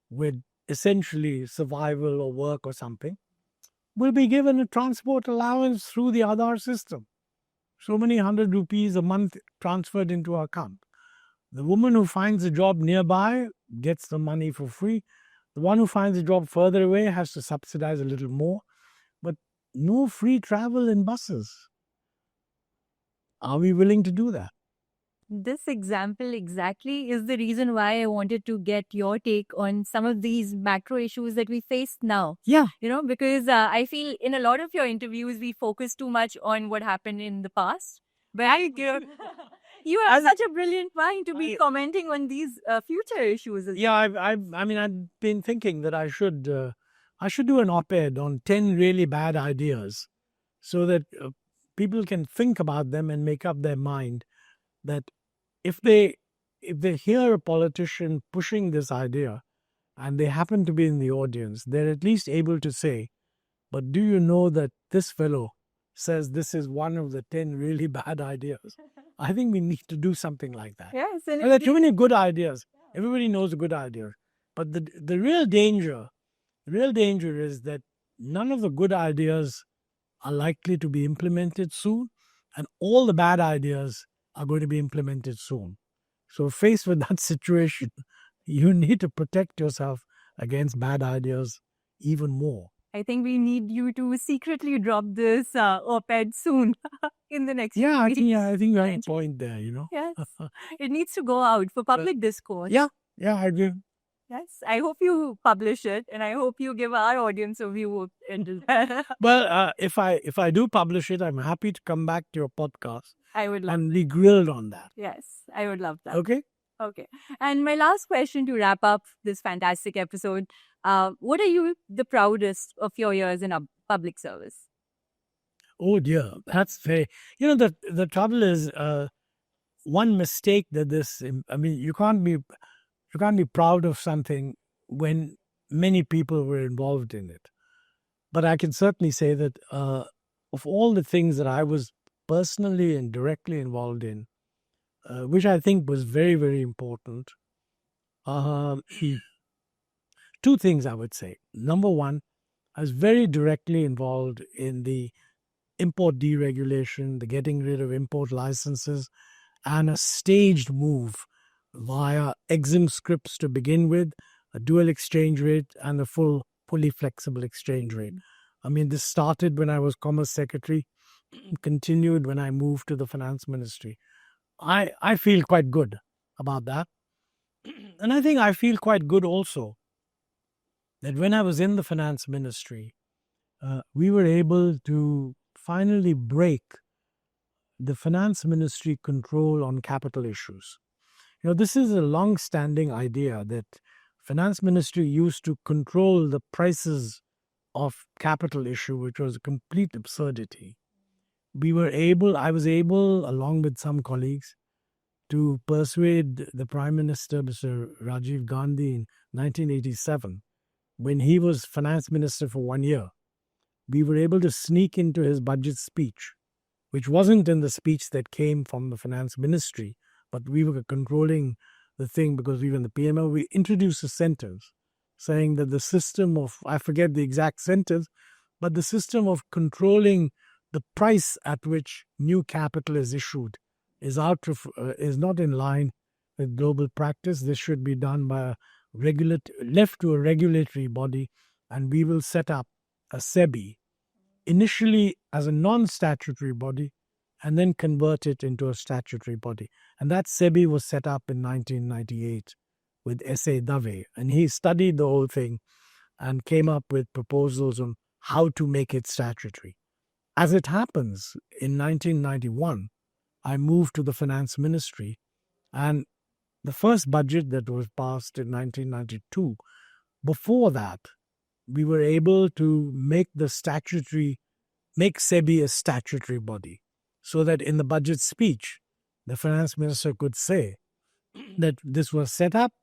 with essentially survival or work or something, will be given a transport allowance through the Aadhaar system. So many 100 rupees a month transferred into her account. The woman who finds a job nearby gets the money for free. The one who finds a job further away has to subsidize a little more. But no free travel in buses. Are we willing to do that? This example exactly is the reason why I wanted to get your take on some of these macro issues that we face now. Yeah. Because I feel in a lot of your interviews, we focus too much on what happened in the past. But you have such a brilliant mind to be commenting on these future issues. Yeah, I mean, I've been thinking that I should do an op-ed on 10 really bad ideas so that people can think about them and make up their mind that if they hear a politician pushing this idea and they happen to be in the audience, they're at least able to say, but do you know that this fellow says this is one of the 10 really bad ideas? I think we need to do something like that. Yes, and there are too many good ideas. Everybody knows a good idea. But the real danger is that none of the good ideas are likely to be implemented soon, and all the bad ideas are going to be implemented soon. So faced with that situation, you need to protect yourself against bad ideas even more. I think we need you to secretly drop this op-ed soon in the next Yeah, weeks. I think you have a point there, Yes, it needs to go out for public discourse. Yeah, I agree. Yes, I hope you publish it, and I hope you give our audience a view into that. Well, if I do publish it, I'm happy to come back to your podcast. I would love and be grilled on that. Yes, I would love that. Okay. And my last question to wrap up this fantastic episode: what are you the proudest of your years in public service? Oh dear, that's very. The trouble is, one mistake that this. I mean, you can't be proud of something when many people were involved in it. But I can certainly say that of all the things that I was personally and directly involved in, which I think was very, very important, two things I would say. Number one, I was very directly involved in the import deregulation, the getting rid of import licenses, and a staged move via EXIM scripts to begin with, a dual exchange rate, and a fully flexible exchange rate. I mean, this started when I was Commerce Secretary, continued when I moved to the Finance Ministry. I feel quite good about that. And I think I feel quite good also that when I was in the Finance Ministry, we were able to finally break the Finance Ministry control on capital issues. This is a long-standing idea that finance ministry used to control the prices of capital issue, which was a complete absurdity. I was able, along with some colleagues, to persuade the Prime Minister, Mr. Rajiv Gandhi, in 1987, when he was finance minister for 1 year. We were able to sneak into his budget speech, which wasn't in the speech that came from the finance ministry, but we were controlling the thing because we were in the PMO. We introduced a sentence saying that the system of, I forget the exact sentence, but the system of controlling the price at which new capital is issued is not in line with global practice. This should be done by left to a regulatory body, and we will set up a SEBI initially as a non-statutory body and then convert it into a statutory body. And that SEBI was set up in 1998 with S.A. Dave, and he studied the whole thing and came up with proposals on how to make it statutory. As it happens, in 1991, I moved to the finance ministry, and the first budget that was passed in 1992, before that, we were able to make SEBI a statutory body, so that in the budget speech, the finance minister could say that this was set up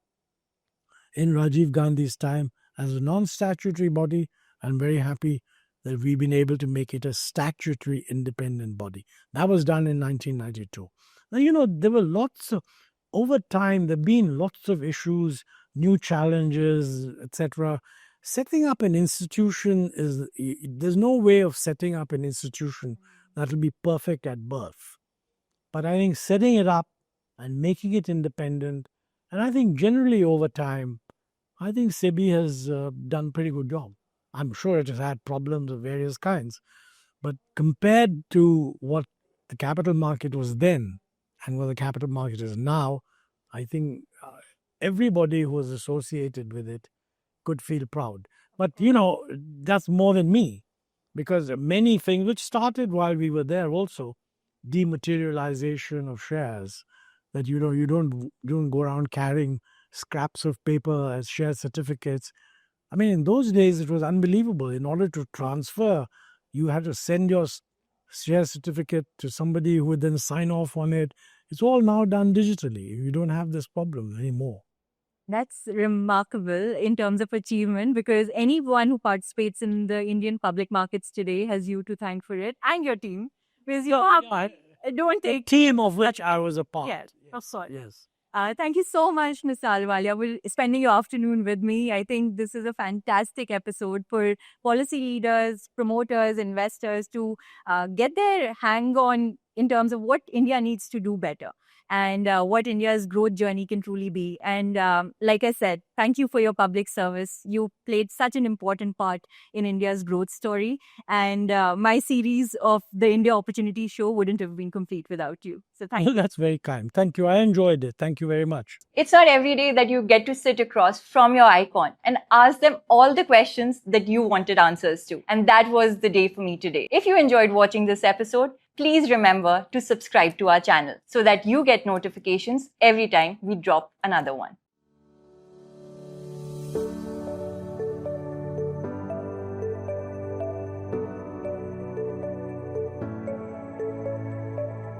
in Rajiv Gandhi's time as a non-statutory body. I'm very happy that we've been able to make it a statutory independent body. That was done in 1992. Now, there were over time, there have been lots of issues, new challenges, etc. Setting up an institution there's no way of setting up an institution that will be perfect at birth. But I think setting it up and making it independent, and I think generally over time, I think SEBI has done a pretty good job. I'm sure it has had problems of various kinds, but compared to what the capital market was then and what the capital market is now, I think everybody who was associated with it could feel proud. But, that's more than me, because many things which started while we were there also, dematerialization of shares, that, you don't go around carrying scraps of paper as share certificates. I mean, in those days, it was unbelievable. In order to transfer, you had to send your share certificate to somebody who would then sign off on it. It's all now done digitally. You don't have this problem anymore. That's remarkable in terms of achievement, because anyone who participates in the Indian public markets today has you to thank for it, and your team. Because don't take team of which I was a part. Yes, of course. Yes. Thank you so much, Mr. Alwalia, for spending your afternoon with me. I think this is a fantastic episode for policy leaders, promoters, investors to get their hang on in terms of what India needs to do better and what India's growth journey can truly be. And like I said, thank you for your public service. You played such an important part in India's growth story. And my series of the India Opportunity Show wouldn't have been complete without you. So thank you. That's very kind. Thank you. I enjoyed it. Thank you very much. It's not every day that you get to sit across from your icon and ask them all the questions that you wanted answers to. And that was the day for me today. If you enjoyed watching this episode, please remember to subscribe to our channel so that you get notifications every time we drop another one.